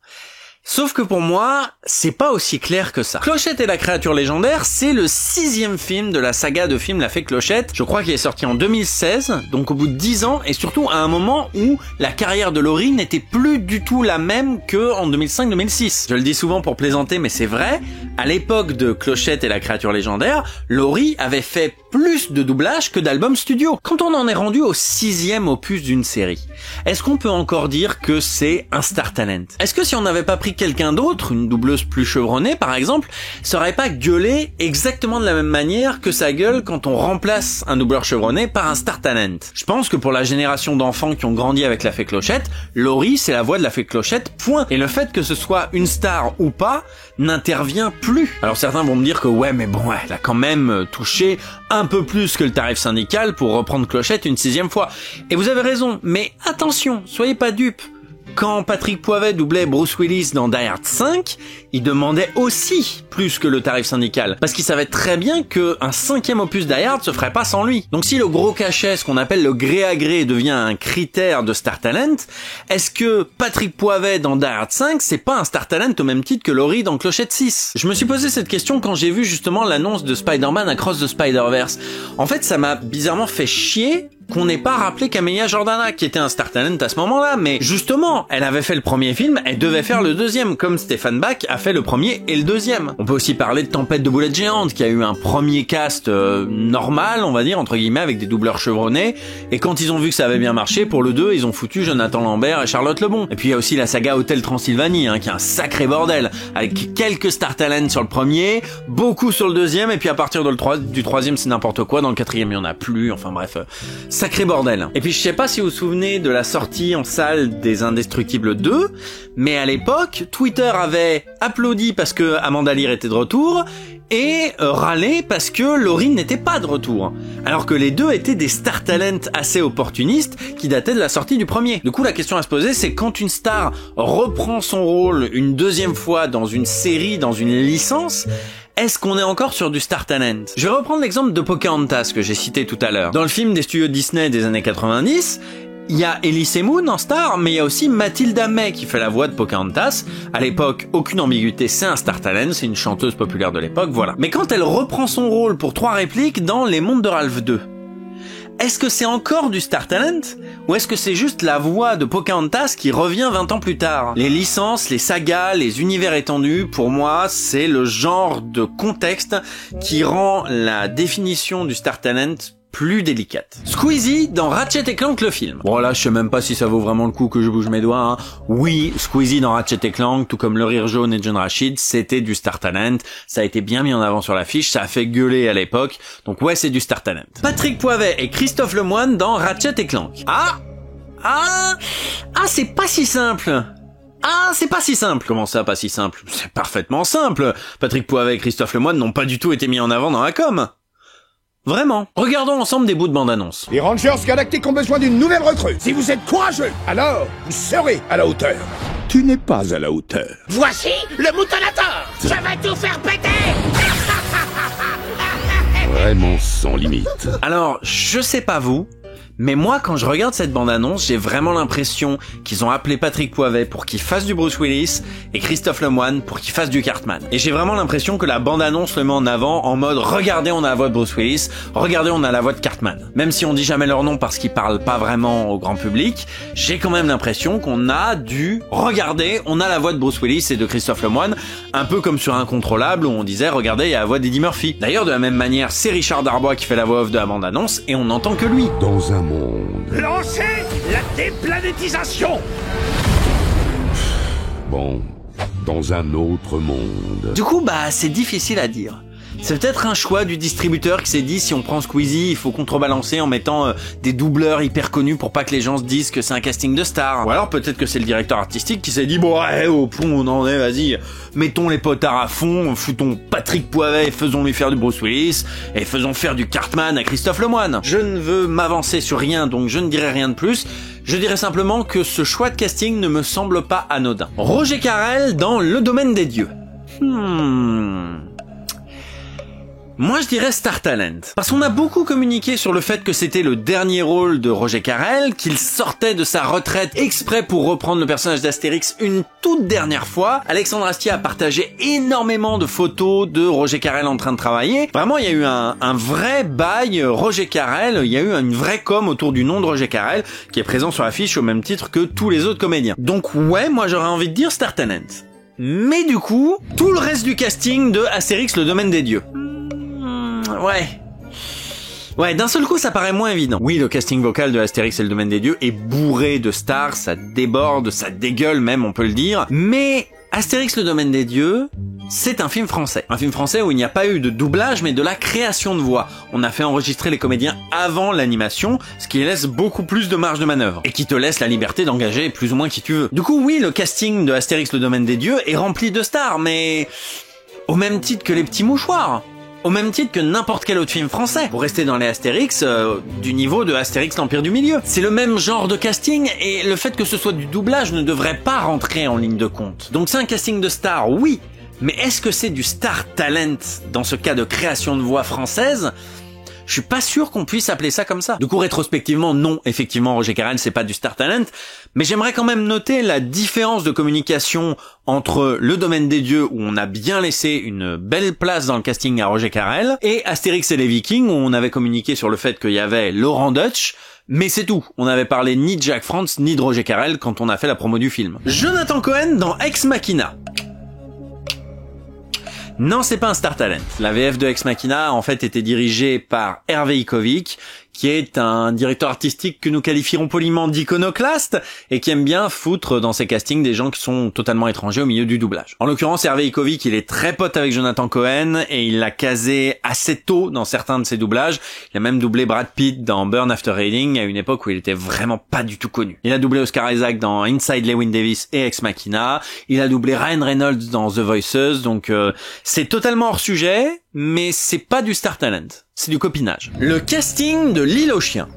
Sauf que pour moi, c'est pas aussi clair que ça. Clochette et la créature légendaire, c'est le 6e film de la saga de films La Fée Clochette. Je crois qu'il est sorti en 2016, donc au bout de 10 ans, et surtout à un moment où la carrière de Laurie n'était plus du tout la même que en 2005-2006. Je le dis souvent pour plaisanter, mais c'est vrai, à l'époque de Clochette et la créature légendaire, Laurie avait fait plus de doublage que d'albums studio. Quand on en est rendu au 6e opus d'une série, est-ce qu'on peut encore dire que c'est un Star Talent? Est-ce que si on n'avait pas pris quelqu'un d'autre, une doubleuse plus chevronnée par exemple, ça aurait pas gueulé exactement de la même manière que ça gueule quand on remplace un doubleur chevronné par un Star Talent? Je pense que pour la génération d'enfants qui ont grandi avec La Fée Clochette, Laurie c'est la voix de La Fée Clochette, point. Et le fait que ce soit une star ou pas n'intervient plus. Alors certains vont me dire que ouais mais bon, elle a quand même touché un peu plus que le tarif syndical pour reprendre Clochette une 6e fois. Et vous avez raison, mais attention, soyez pas dupes. Quand Patrick Poivet doublait Bruce Willis dans Die Hard 5, il demandait aussi plus que le tarif syndical. Parce qu'il savait très bien que un 5e opus Die Hard se ferait pas sans lui. Donc si le gros cachet, ce qu'on appelle le gré à gré, devient un critère de Star Talent, est-ce que Patrick Poivet dans Die Hard 5, c'est pas un Star Talent au même titre que Laurie dans Clochette 6? Je me suis posé cette question quand j'ai vu justement l'annonce de Spider-Man Across the Spider-Verse. En fait, ça m'a bizarrement fait chier qu'on n'ait pas rappelé Camélia Jordana, qui était un Star Talent à ce moment-là, mais justement, elle avait fait le premier film, elle devait faire le deuxième, comme Stéphane Bach a fait le premier et le deuxième. On peut aussi parler de Tempête de boulettes géantes, qui a eu un premier cast normal, on va dire, entre guillemets, avec des doubleurs chevronnés, et quand ils ont vu que ça avait bien marché, pour le 2, ils ont foutu Jonathan Lambert et Charlotte Lebon. Et puis il y a aussi la saga Hôtel Transylvanie, qui est un sacré bordel, avec quelques Star Talent sur le premier, beaucoup sur le deuxième, et puis à partir du troisième, c'est n'importe quoi, dans le quatrième, il y en a plus, enfin bref... sacré bordel. Et puis je sais pas si vous vous souvenez de la sortie en salle des Indestructibles 2, mais à l'époque, Twitter avait applaudi parce que Amanda Lear était de retour, et râlé parce que Laurie n'était pas de retour. Alors que les deux étaient des Star Talent assez opportunistes qui dataient de la sortie du premier. Du coup, la question à se poser, c'est quand une star reprend son rôle une deuxième fois dans une série, dans une licence, est-ce qu'on est encore sur du Star Talent? Je vais reprendre l'exemple de Pocahontas que j'ai cité tout à l'heure. Dans le film des studios Disney des années 90, il y a Elise Moon en star, mais il y a aussi Mathilda May qui fait la voix de Pocahontas. À l'époque, aucune ambiguïté, c'est un Star Talent, c'est une chanteuse populaire de l'époque, voilà. Mais quand elle reprend son rôle pour 3 répliques dans Les Mondes de Ralph 2, est-ce que c'est encore du Star Talent ou est-ce que c'est juste la voix de Pocahontas qui revient 20 ans plus tard? Les licences, les sagas, les univers étendus, pour moi, c'est le genre de contexte qui rend la définition du Star Talent plus délicate. Squeezie dans Ratchet & Clank le film. Bon là, je sais même pas si ça vaut vraiment le coup que je bouge mes doigts. Hein. Oui, Squeezie dans Ratchet & Clank, tout comme Le Rire Jaune et John Rachid, c'était du Star Talent. Ça a été bien mis en avant sur l'affiche, ça a fait gueuler à l'époque. Donc ouais, c'est du Star Talent. Patrick Poivet et Christophe Lemoine dans Ratchet & Clank. C'est pas si simple. C'est pas si simple. Comment ça, pas si simple? C'est parfaitement simple. Patrick Poivet et Christophe Lemoine n'ont pas du tout été mis en avant dans la com. Vraiment. Regardons ensemble des bouts de bande-annonce. Les Rangers Galactiques ont besoin d'une nouvelle recrue. Si vous êtes courageux, alors vous serez à la hauteur. Tu n'es pas à la hauteur. Voici le moutonator. Je vais tout faire péter. Vraiment sans limite. Alors, je sais pas vous, mais moi, quand je regarde cette bande-annonce, j'ai vraiment l'impression qu'ils ont appelé Patrick Poivet pour qu'il fasse du Bruce Willis et Christophe Lemoine pour qu'il fasse du Cartman. Et j'ai vraiment l'impression que la bande-annonce le met en avant en mode « Regardez, on a la voix de Bruce Willis, regardez, on a la voix de Cartman ». Même si on dit jamais leur nom parce qu'ils parlent pas vraiment au grand public, j'ai quand même l'impression qu'on a dû « Regardez, on a la voix de Bruce Willis et de Christophe Lemoine », un peu comme sur Incontrôlable où on disait « Regardez, il y a la voix d'Eddie Murphy ». D'ailleurs, de la même manière, c'est Richard Darbois qui fait la voix off de la bande-annonce et on n'entend que lui. Dans un monde. Lancez la déplanétisation. Bon, dans un autre monde. Du coup, c'est difficile à dire. C'est peut-être un choix du distributeur qui s'est dit si on prend Squeezie, il faut contrebalancer en mettant des doubleurs hyper connus pour pas que les gens se disent que c'est un casting de stars. Ou alors peut-être que c'est le directeur artistique qui s'est dit bon ouais, au point où on en est, vas-y, mettons les potards à fond, foutons Patrick Poivet et faisons-lui faire du Bruce Willis et faisons faire du Cartman à Christophe Lemoine. Je ne veux m'avancer sur rien, donc je ne dirai rien de plus. Je dirais simplement que ce choix de casting ne me semble pas anodin. Roger Carrel dans Le Domaine des Dieux. Moi je dirais Star Talent, parce qu'on a beaucoup communiqué sur le fait que c'était le dernier rôle de Roger Carrel, qu'il sortait de sa retraite exprès pour reprendre le personnage d'Astérix une toute dernière fois. Alexandre Astier a partagé énormément de photos de Roger Carrel en train de travailler. Vraiment, il y a eu un vrai bail Roger Carrel, il y a eu une vraie com autour du nom de Roger Carrel, qui est présent sur l'affiche au même titre que tous les autres comédiens. Donc ouais, moi j'aurais envie de dire Star Talent. Mais du coup, tout le reste du casting de Astérix, le Domaine des Dieux. Ouais, d'un seul coup, ça paraît moins évident. Oui, le casting vocal de Astérix et le Domaine des Dieux est bourré de stars, ça déborde, ça dégueule même, on peut le dire. Mais Astérix, le Domaine des Dieux, c'est un film français. Un film français où il n'y a pas eu de doublage, mais de la création de voix. On a fait enregistrer les comédiens avant l'animation, ce qui laisse beaucoup plus de marge de manœuvre. Et qui te laisse la liberté d'engager plus ou moins qui tu veux. Du coup, oui, le casting de Astérix, le Domaine des Dieux est rempli de stars, mais au même titre que les Petits Mouchoirs. Au même titre que n'importe quel autre film français. Pour rester dans les Astérix, du niveau de Astérix l'Empire du Milieu. C'est le même genre de casting et le fait que ce soit du doublage ne devrait pas rentrer en ligne de compte. Donc c'est un casting de stars, oui. Mais est-ce que c'est du Star Talent dans ce cas de création de voix française ? Je suis pas sûr qu'on puisse appeler ça comme ça. Du coup, rétrospectivement, non, effectivement, Roger Carrel, c'est pas du Star Talent, mais j'aimerais quand même noter la différence de communication entre Le Domaine des Dieux, où on a bien laissé une belle place dans le casting à Roger Carrel, et Astérix et les Vikings, où on avait communiqué sur le fait qu'il y avait Laurent Deutsch, mais c'est tout. On n'avait parlé ni de Jack France, ni de Roger Carrel quand on a fait la promo du film. Jonathan Cohen dans Ex Machina. Non, c'est pas un Star Talent. La VF de Ex Machina, en fait, était dirigée par Hervé Ikovic, qui est un directeur artistique que nous qualifierons poliment d'iconoclaste et qui aime bien foutre dans ses castings des gens qui sont totalement étrangers au milieu du doublage. En l'occurrence, Hervé Ikovic, il est très pote avec Jonathan Cohen et il l'a casé assez tôt dans certains de ses doublages. Il a même doublé Brad Pitt dans Burn After Reading à une époque où il était vraiment pas du tout connu. Il a doublé Oscar Isaac dans Inside Llewyn Davis et Ex Machina. Il a doublé Ryan Reynolds dans The Voices, donc c'est totalement hors sujet, mais c'est pas du Star Talent. C'est du copinage. Le casting de L'Île aux chiens.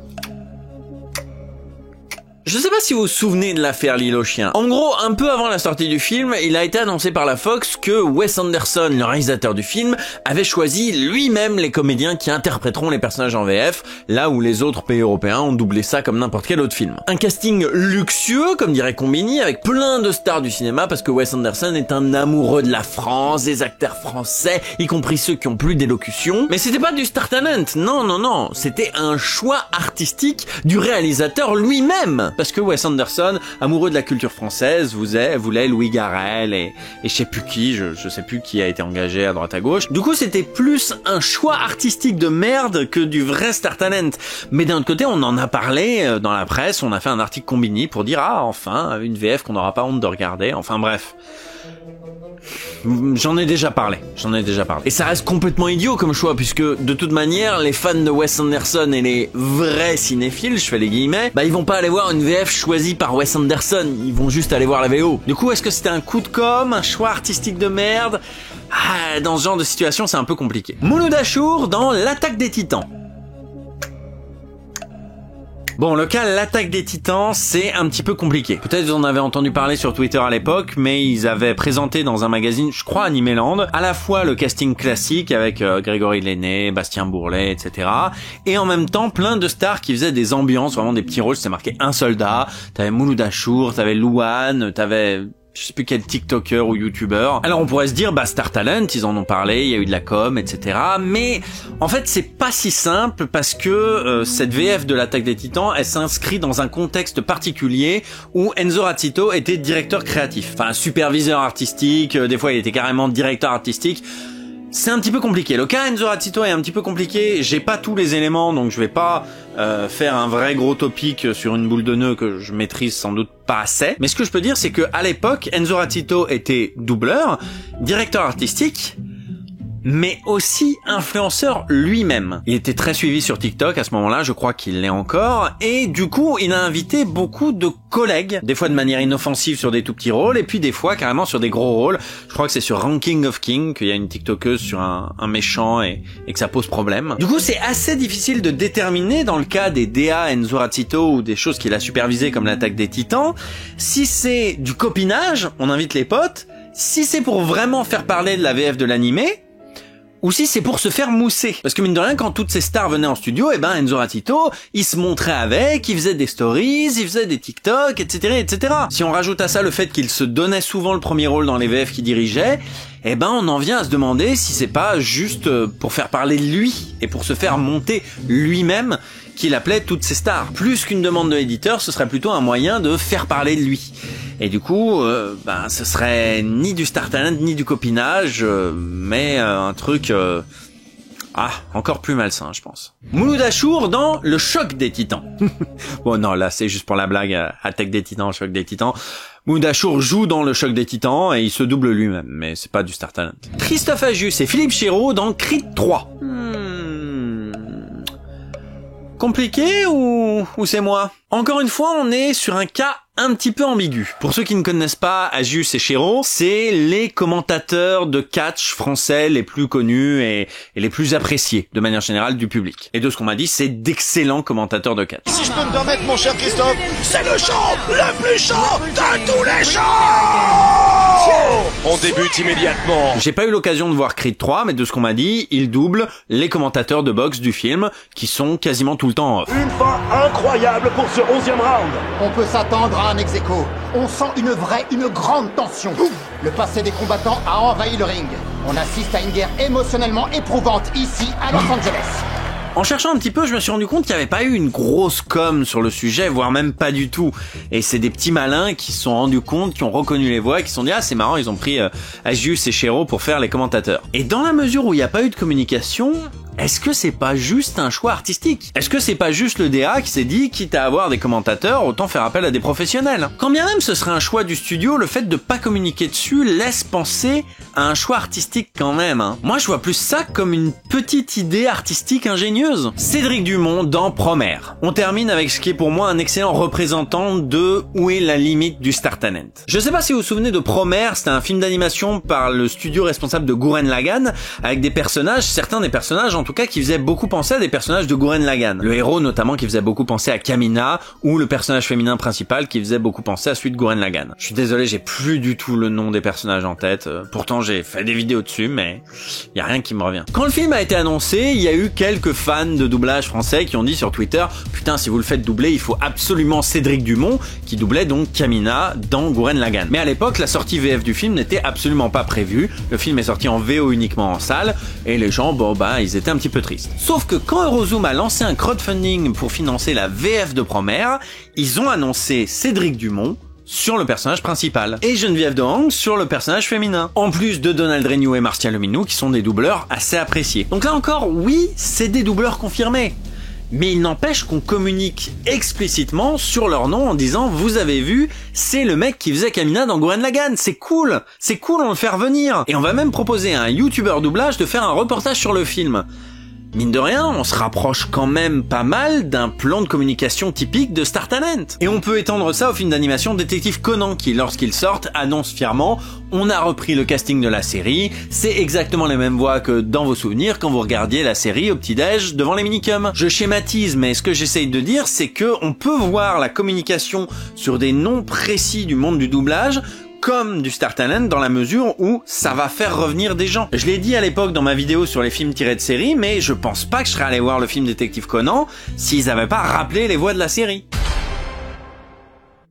Je sais pas si vous vous souvenez de l'affaire L'île aux chiens. En gros, un peu avant la sortie du film, il a été annoncé par la Fox que Wes Anderson, le réalisateur du film, avait choisi lui-même les comédiens qui interpréteront les personnages en VF, là où les autres pays européens ont doublé ça comme n'importe quel autre film. Un casting luxueux, comme dirait Combini, avec plein de stars du cinéma, parce que Wes Anderson est un amoureux de la France, des acteurs français, y compris ceux qui ont plus d'élocution. Mais c'était pas du star talent, non, c'était un choix artistique du réalisateur lui-même. Parce que Wes Anderson, amoureux de la culture française, voulait Louis Garrel et je sais plus qui, je sais plus qui a été engagé à droite à gauche. Du coup, c'était plus un choix artistique de merde que du vrai star talent. Mais d'un autre côté, on en a parlé dans la presse, on a fait un article Combini pour dire ah enfin une VF qu'on n'aura pas honte de regarder. Enfin bref. J'en ai déjà parlé. Et ça reste complètement idiot comme choix, puisque de toute manière, les fans de Wes Anderson et les vrais cinéphiles, je fais les guillemets, ils vont pas aller voir une VF choisie par Wes Anderson, ils vont juste aller voir la VO. Du coup, est-ce que c'était un coup de com', un choix artistique de merde? Dans ce genre de situation, c'est un peu compliqué. Mouloud Achour dans L'Attaque des Titans. Bon, le cas L'Attaque des Titans, c'est un petit peu compliqué. Peut-être vous en avez entendu parler sur Twitter à l'époque, mais ils avaient présenté dans un magazine, je crois Animeland, à la fois le casting classique avec Grégory Lenné, Bastien Bourlet, etc. Et en même temps, plein de stars qui faisaient des ambiances, vraiment des petits rôles. C'était marqué un soldat, t'avais Mouloud Achour, t'avais Louane, t'avais... je sais plus quel TikToker ou YouTuber. Alors on pourrait se dire, Star Talent, ils en ont parlé, il y a eu de la com, etc. Mais en fait, c'est pas si simple parce que cette VF de l'Attaque des Titans, elle s'inscrit dans un contexte particulier où Enzo Razzito était directeur créatif. Enfin, superviseur artistique, des fois il était carrément directeur artistique. C'est un petit peu compliqué. Le cas Enzo Razzito est un petit peu compliqué. J'ai pas tous les éléments, donc je vais pas faire un vrai gros topic sur une boule de nœud que je maîtrise sans doute pas assez. Mais ce que je peux dire, c'est que à l'époque, Enzo Razzito était doubleur, directeur artistique, mais aussi influenceur lui-même. Il était très suivi sur TikTok à ce moment-là, je crois qu'il l'est encore, et du coup, il a invité beaucoup de collègues, des fois de manière inoffensive sur des tout petits rôles, et puis des fois carrément sur des gros rôles. Je crois que c'est sur Ranking of King qu'il y a une TikTokeuse sur un méchant et que ça pose problème. Du coup, c'est assez difficile de déterminer, dans le cas des DA Enzo Razzito ou des choses qu'il a supervisées comme l'Attaque des Titans, si c'est du copinage, on invite les potes, si c'est pour vraiment faire parler de la VF de l'animé, ou si c'est pour se faire mousser. Parce que mine de rien, quand toutes ces stars venaient en studio, Enzo Razzito, il se montrait avec, il faisait des stories, il faisait des TikTok, etc., etc. Si on rajoute à ça le fait qu'il se donnait souvent le premier rôle dans les VF qu'il dirigeait, on en vient à se demander si c'est pas juste pour faire parler de lui et pour se faire monter lui-même qu'il appelait toutes ces stars. Plus qu'une demande de l'éditeur, ce serait plutôt un moyen de faire parler de lui. Et du coup, ce serait ni du star talent, ni du copinage, mais un truc... encore plus malsain, je pense. Mouloud Achour dans Le Choc des Titans. Bon, non, là, c'est juste pour la blague, Attaque des Titans, Choc des Titans. Mouloud Achour joue dans Le Choc des Titans et il se double lui-même, mais c'est pas du star talent. Christophe Ajus et Philippe Chéreau dans Creed 3. Compliqué ou c'est moi? Encore une fois, on est sur un cas un petit peu ambigu. Pour ceux qui ne connaissent pas Ajus et Chéreau, c'est les commentateurs de catch français les plus connus et les plus appréciés, de manière générale, du public. Et de ce qu'on m'a dit, c'est d'excellents commentateurs de catch. Si je peux me permettre, mon cher Christophe, c'est le show le plus chaud de tous les shows! On débute immédiatement. J'ai pas eu l'occasion de voir Creed 3, mais de ce qu'on m'a dit, il double les commentateurs de boxe du film, qui sont quasiment tout le temps en off. Une fin incroyable pour ce 11e round. On peut s'attendre à un ex-aequo. On sent une grande tension. Le passé des combattants a envahi le ring. On assiste à une guerre émotionnellement éprouvante ici à Los Angeles. En cherchant un petit peu, je me suis rendu compte qu'il n'y avait pas eu une grosse com sur le sujet, voire même pas du tout. Et c'est des petits malins qui se sont rendus compte, qui ont reconnu les voix, qui se sont dit « Ah, c'est marrant, ils ont pris Ajus et Chéreau pour faire les commentateurs. » Et dans la mesure où il n'y a pas eu de communication, est-ce que c'est pas juste un choix artistique? Est-ce que c'est pas juste le DA qui s'est dit, quitte à avoir des commentateurs, autant faire appel à des professionnels? Quand bien même ce serait un choix du studio, le fait de pas communiquer dessus laisse penser à un choix artistique quand même. Moi je vois plus ça comme une petite idée artistique ingénieuse. Cédric Dumont dans Promare. On termine avec ce qui est pour moi un excellent représentant de où est la limite du star talent. Je sais pas si vous vous souvenez de Promare, c'était un film d'animation par le studio responsable de Gurren Lagann, avec des personnages, certains des personnages en tout cas qui faisaient beaucoup penser à des personnages de Gurren Lagann. Le héros notamment qui faisait beaucoup penser à Kamina, ou le personnage féminin principal qui faisait beaucoup penser à celui de Gurren Lagann. Je suis désolé, j'ai plus du tout le nom des personnages en tête, pourtant j'ai fait des vidéos dessus, mais y a rien qui me revient. Quand le film a été annoncé, il y a eu quelques fans de doublage français qui ont dit sur Twitter « Putain, si vous le faites doubler, il faut absolument Cédric Dumont, qui doublait donc Kamina dans Gurren Lagann. » Mais à l'époque, la sortie VF du film n'était absolument pas prévue, le film est sorti en VO uniquement en salle, et les gens, ils étaient un petit peu tristes. Sauf que quand Eurozoom a lancé un crowdfunding pour financer la VF de Promare, ils ont annoncé Cédric Dumont sur le personnage principal, et Geneviève de Hong sur le personnage féminin, en plus de Donald Renew et Martia Leminou qui sont des doubleurs assez appréciés. Donc là encore, oui, c'est des doubleurs confirmés, mais il n'empêche qu'on communique explicitement sur leur nom en disant « Vous avez vu, c'est le mec qui faisait Kamina dans Gurren Lagann, c'est cool, on le fait revenir !» Et on va même proposer à un youtubeur doublage de faire un reportage sur le film. Mine de rien, on se rapproche quand même pas mal d'un plan de communication typique de Star Talent. Et on peut étendre ça au film d'animation Détective Conan qui, lorsqu'il sort, annonce fièrement « On a repris le casting de la série, c'est exactement les mêmes voix que dans vos souvenirs quand vous regardiez la série au petit-déj devant les minicums ». Je schématise, mais ce que j'essaye de dire, c'est que on peut voir la communication sur des noms précis du monde du doublage comme du Star Talent dans la mesure où ça va faire revenir des gens. Je l'ai dit à l'époque dans ma vidéo sur les films tirés de série, mais je pense pas que je serais allé voir le film Détective Conan s'ils avaient pas rappelé les voix de la série.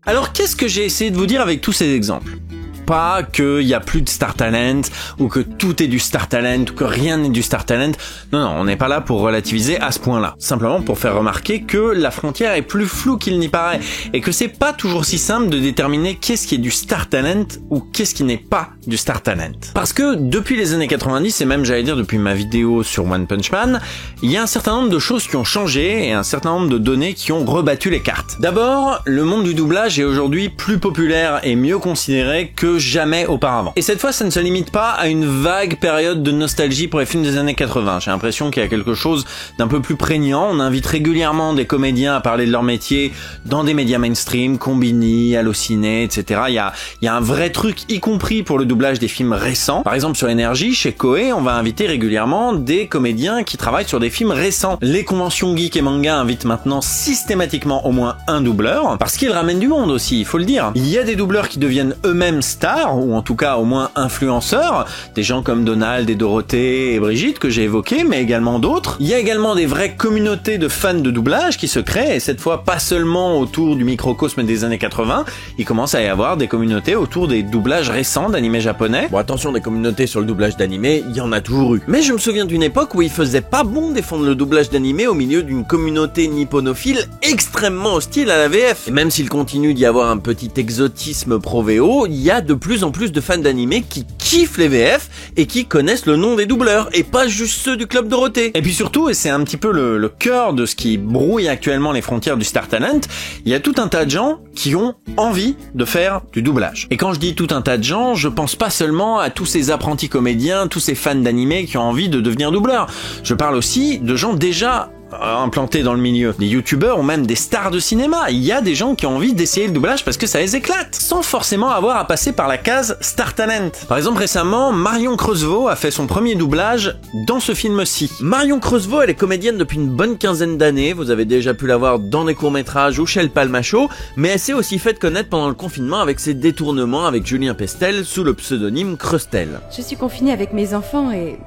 Alors qu'est-ce que j'ai essayé de vous dire avec tous ces exemples ? Pas qu'il y a plus de Star Talent, ou que tout est du Star Talent, ou que rien n'est du Star Talent. Non, on n'est pas là pour relativiser à ce point-là. Simplement pour faire remarquer que la frontière est plus floue qu'il n'y paraît, et que c'est pas toujours si simple de déterminer qu'est-ce qui est du Star Talent, ou qu'est-ce qui n'est pas du Star Talent. Parce que depuis les années 90, et même j'allais dire depuis ma vidéo sur One Punch Man, il y a un certain nombre de choses qui ont changé, et un certain nombre de données qui ont rebattu les cartes. D'abord, le monde du doublage est aujourd'hui plus populaire et mieux considéré que jamais auparavant. Et cette fois, ça ne se limite pas à une vague période de nostalgie pour les films des années 80. J'ai l'impression qu'il y a quelque chose d'un peu plus prégnant. On invite régulièrement des comédiens à parler de leur métier dans des médias mainstream, Combini, Allociné, etc. Il y a un vrai truc, y compris pour le doublage des films récents. Par exemple, sur Énergie, chez Koei, on va inviter régulièrement des comédiens qui travaillent sur des films récents. Les conventions geek et manga invitent maintenant systématiquement au moins un doubleur, parce qu'ils ramènent du monde aussi, il faut le dire. Il y a des doubleurs qui deviennent eux-mêmes stars, ou en tout cas au moins influenceurs, des gens comme Donald et Dorothée et Brigitte que j'ai évoqués, mais également d'autres. Il y a également des vraies communautés de fans de doublage qui se créent, et cette fois pas seulement autour du microcosme des années 80, il commence à y avoir des communautés autour des doublages récents d'animés japonais. Bon, attention, des communautés sur le doublage d'animé, il y en a toujours eu. Mais je me souviens d'une époque où il faisait pas bon défendre le doublage d'animé au milieu d'une communauté nipponophile extrêmement hostile à la VF. Et même s'il continue d'y avoir un petit exotisme pro-VO, il y a de plus en plus de fans d'animé qui kiffent les VF et qui connaissent le nom des doubleurs, et pas juste ceux du Club Dorothée. Et puis surtout, et c'est un petit peu le cœur de ce qui brouille actuellement les frontières du Star Talent, il y a tout un tas de gens qui ont envie de faire du doublage. Et quand je dis tout un tas de gens, je pense pas seulement à tous ces apprentis comédiens, tous ces fans d'animé qui ont envie de devenir doubleurs. Je parle aussi de gens déjà implantés dans le milieu, des youtubeurs ou même des stars de cinéma. Il y a des gens qui ont envie d'essayer le doublage parce que ça les éclate, sans forcément avoir à passer par la case Star Talent. Par exemple, récemment, Marion Creusevaux a fait son premier doublage dans ce film-ci. Marion Creusevaux, elle est comédienne depuis une bonne quinzaine d'années, vous avez déjà pu la voir dans des courts-métrages ou chez le Palmacho, mais elle s'est aussi fait connaître pendant le confinement avec ses détournements avec Julien Pestel sous le pseudonyme Creustel. Je suis confinée avec mes enfants et...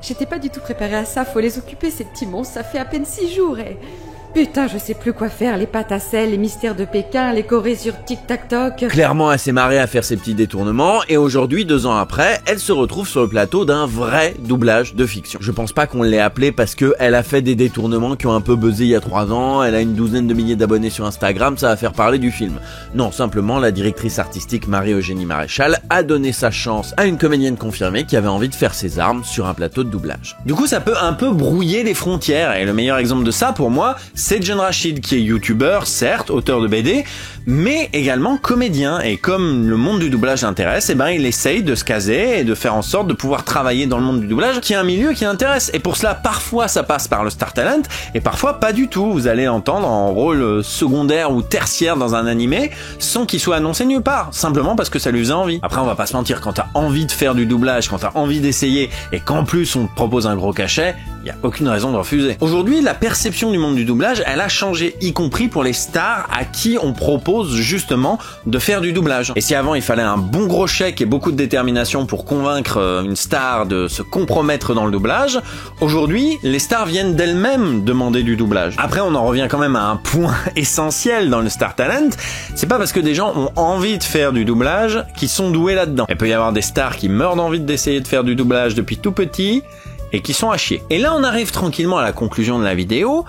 j'étais pas du tout préparée à ça, faut les occuper ces petits monstres, ça fait à peine 6 jours et... putain, je sais plus quoi faire, les pâtes à sel, les mystères de Pékin, les chorés sur Tic-Tac-Toc... Clairement, elle s'est marrée à faire ses petits détournements, et aujourd'hui, 2 ans après, elle se retrouve sur le plateau d'un vrai doublage de fiction. Je pense pas qu'on l'ait appelée parce que elle a fait des détournements qui ont un peu buzzé il y a 3 ans, elle a une douzaine de milliers d'abonnés sur Instagram, ça va faire parler du film. Non, simplement, la directrice artistique Marie-Eugénie Maréchal a donné sa chance à une comédienne confirmée qui avait envie de faire ses armes sur un plateau de doublage. Du coup, ça peut un peu brouiller les frontières, et le meilleur exemple de ça, pour moi, c'est John Rachid, qui est youtubeur, certes, auteur de BD, mais également comédien, et comme le monde du doublage l'intéresse, il essaye de se caser et de faire en sorte de pouvoir travailler dans le monde du doublage, qui est un milieu qui intéresse, et pour cela, parfois ça passe par le Star Talent, et parfois pas du tout. Vous allez l'entendre en rôle secondaire ou tertiaire dans un animé, sans qu'il soit annoncé nulle part, simplement parce que ça lui faisait envie. Après, on va pas se mentir, quand t'as envie de faire du doublage, quand t'as envie d'essayer, et qu'en plus on te propose un gros cachet, y a aucune raison de refuser. Aujourd'hui, la perception du monde du doublage, elle a changé, y compris pour les stars à qui on propose justement de faire du doublage. Et si avant il fallait un bon gros chèque et beaucoup de détermination pour convaincre une star de se compromettre dans le doublage, aujourd'hui, les stars viennent d'elles-mêmes demander du doublage. Après, on en revient quand même à un point essentiel dans le Star Talent, c'est pas parce que des gens ont envie de faire du doublage qu'ils sont doués là-dedans. Il peut y avoir des stars qui meurent d'envie d'essayer de faire du doublage depuis tout petit et qui sont à chier. Et là, on arrive tranquillement à la conclusion de la vidéo.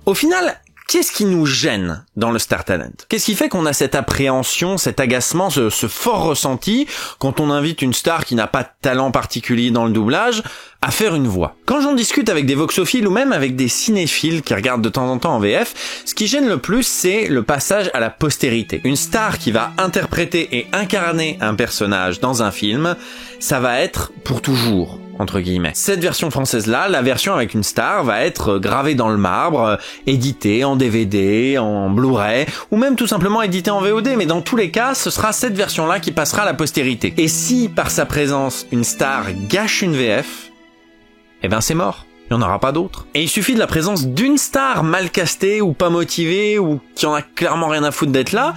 Au final, qu'est-ce qui nous gêne dans le Star Talent? Qu'est-ce qui fait qu'on a cette appréhension, cet agacement, ce fort ressenti quand on invite une star qui n'a pas de talent particulier dans le doublage à faire une voix? Quand j'en discute avec des voxophiles ou même avec des cinéphiles qui regardent de temps en temps en VF, ce qui gêne le plus, c'est le passage à la postérité. Une star qui va interpréter et incarner un personnage dans un film, ça va être pour toujours, entre guillemets. Cette version française-là, la version avec une star, va être gravée dans le marbre, éditée en DVD, en Blu-ray, ou même tout simplement éditée en VOD, mais dans tous les cas, ce sera cette version-là qui passera à la postérité. Et si, par sa présence, une star gâche une VF, eh ben c'est mort. Il n'y en aura pas d'autres. Et il suffit de la présence d'une star mal castée ou pas motivée ou qui en a clairement rien à foutre d'être là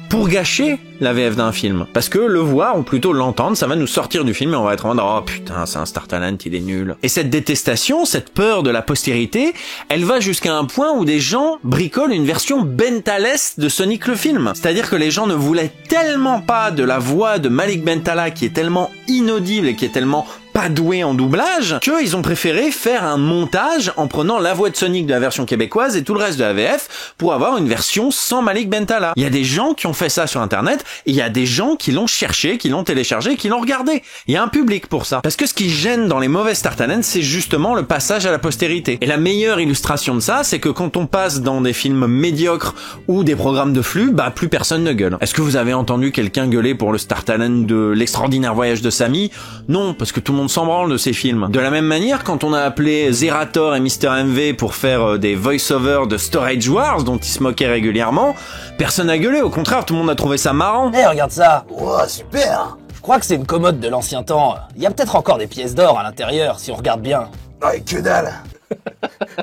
pour gâcher la VF d'un film. Parce que le voir, ou plutôt l'entendre, ça va nous sortir du film et on va être en mode « Oh putain, c'est un Star Talent, il est nul ». Et cette détestation, cette peur de la postérité, elle va jusqu'à un point où des gens bricolent une version Bentales de Sonic le film. C'est-à-dire que les gens ne voulaient tellement pas de la voix de Malik Bentala qui est tellement inaudible et qui est tellement pas doué en doublage, qu'ils ont préféré faire un montage en prenant la voix de Sonic de la version québécoise et tout le reste de la VF pour avoir une version sans Malik Bentala. Il y a des gens qui ont fait ça sur internet et il y a des gens qui l'ont cherché, qui l'ont téléchargé, qui l'ont regardé. Il y a un public pour ça. Parce que ce qui gêne dans les mauvais Star Talent, c'est justement le passage à la postérité. Et la meilleure illustration de ça, c'est que quand on passe dans des films médiocres ou des programmes de flux, bah plus personne ne gueule. Est-ce que vous avez entendu quelqu'un gueuler pour le Star Talent de L'extraordinaire voyage de Sammy? Non, parce que tout le monde s'en branle de ces films. De la même manière, quand on a appelé Zerator et Mr. MV pour faire des voice-overs de Storage Wars dont ils se moquaient régulièrement, personne n'a gueulé, au contraire, tout le monde a trouvé ça marrant. Eh, regarde ça! Wow, super! Je crois que c'est une commode de l'ancien temps. Il y a peut-être encore des pièces d'or à l'intérieur, si on regarde bien. Ouais, que dalle!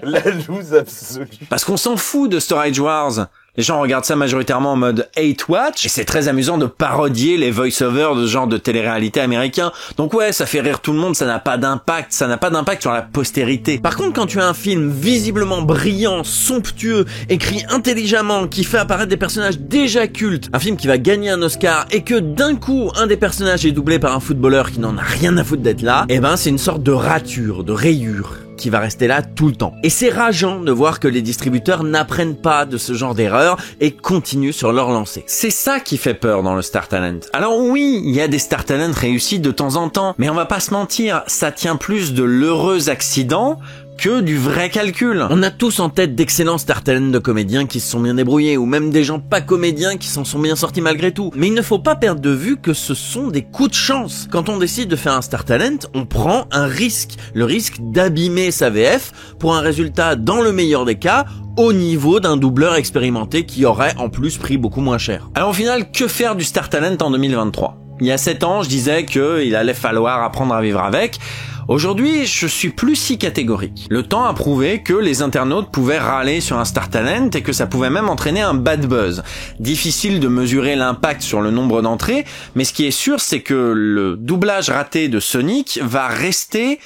La loose absolue. Parce qu'on s'en fout de Storage Wars. Les gens regardent ça majoritairement en mode hate watch, et c'est très amusant de parodier les voice-overs de ce genre de télé-réalité américain. Donc ouais, ça fait rire tout le monde, ça n'a pas d'impact sur la postérité. Par contre, quand tu as un film visiblement brillant, somptueux, écrit intelligemment, qui fait apparaître des personnages déjà cultes, un film qui va gagner un Oscar, et que d'un coup, un des personnages est doublé par un footballeur qui n'en a rien à foutre d'être là, eh ben c'est une sorte de rature, de rayure qui va rester là tout le temps. Et c'est rageant de voir que les distributeurs n'apprennent pas de ce genre d'erreurs et continuent sur leur lancée. C'est ça qui fait peur dans le Star Talent. Alors oui, il y a des Star Talent réussis de temps en temps, mais on va pas se mentir, ça tient plus de l'heureux accident que du vrai calcul. On a tous en tête d'excellents Star Talent de comédiens qui se sont bien débrouillés, ou même des gens pas comédiens qui s'en sont bien sortis malgré tout. Mais il ne faut pas perdre de vue que ce sont des coups de chance. Quand on décide de faire un Star Talent, on prend un risque. Le risque d'abîmer sa VF pour un résultat, dans le meilleur des cas, au niveau d'un doubleur expérimenté qui aurait en plus pris beaucoup moins cher. Alors au final, que faire du Star Talent en 2023 ? Il y a 7 ans, je disais qu'il allait falloir apprendre à vivre avec. Aujourd'hui, je suis plus si catégorique. Le temps a prouvé que les internautes pouvaient râler sur un Star Talent et que ça pouvait même entraîner un bad buzz. Difficile de mesurer l'impact sur le nombre d'entrées, mais ce qui est sûr, c'est que le doublage raté de Sonic va rester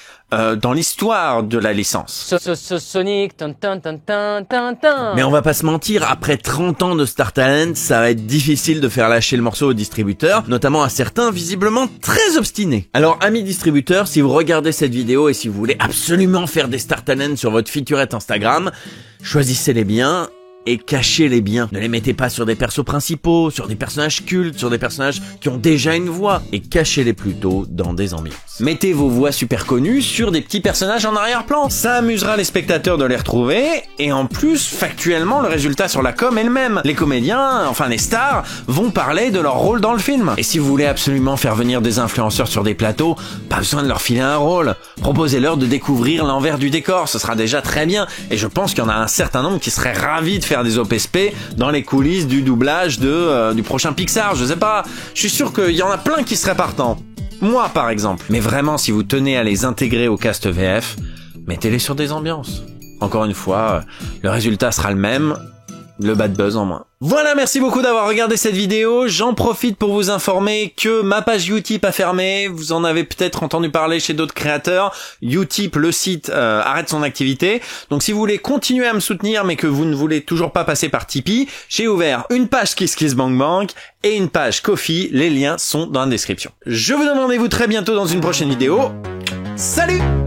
dans l'histoire de la licence. Sonic, Mais on va pas se mentir, après 30 ans de Star Talent, ça va être difficile de faire lâcher le morceau aux distributeurs, notamment à certains visiblement très obstinés. Alors amis distributeurs, si vous regardez cette vidéo et si vous voulez absolument faire des Star Talent sur votre featurette Instagram, choisissez-les bien et cachez-les bien. Ne les mettez pas sur des persos principaux, sur des personnages cultes, sur des personnages qui ont déjà une voix, et cachez-les plutôt dans des ambiances. Mettez vos voix super connues sur des petits personnages en arrière-plan. Ça amusera les spectateurs de les retrouver, et en plus, factuellement, le résultat sur la com est le même. Les comédiens, enfin les stars, vont parler de leur rôle dans le film. Et si vous voulez absolument faire venir des influenceurs sur des plateaux, pas besoin de leur filer un rôle. Proposez-leur de découvrir l'envers du décor, ce sera déjà très bien, et je pense qu'il y en a un certain nombre qui seraient ravis de faire des OPSP dans les coulisses du doublage du prochain Pixar, je sais pas. Je suis sûr qu'il y en a plein qui seraient partants. Moi, par exemple. Mais vraiment, si vous tenez à les intégrer au cast VF, mettez-les sur des ambiances. Encore une fois, le résultat sera le même, le bad buzz en moins. Voilà, merci beaucoup d'avoir regardé cette vidéo. J'en profite pour vous informer que ma page Utip a fermé. Vous en avez peut-être entendu parler chez d'autres créateurs. Utip, le site, arrête son activité. Donc si vous voulez continuer à me soutenir mais que vous ne voulez toujours pas passer par Tipeee, j'ai ouvert une page KissKissBankBank et une page Ko-fi. Les liens sont dans la description. Je vous donne rendez-vous très bientôt dans une prochaine vidéo. Salut!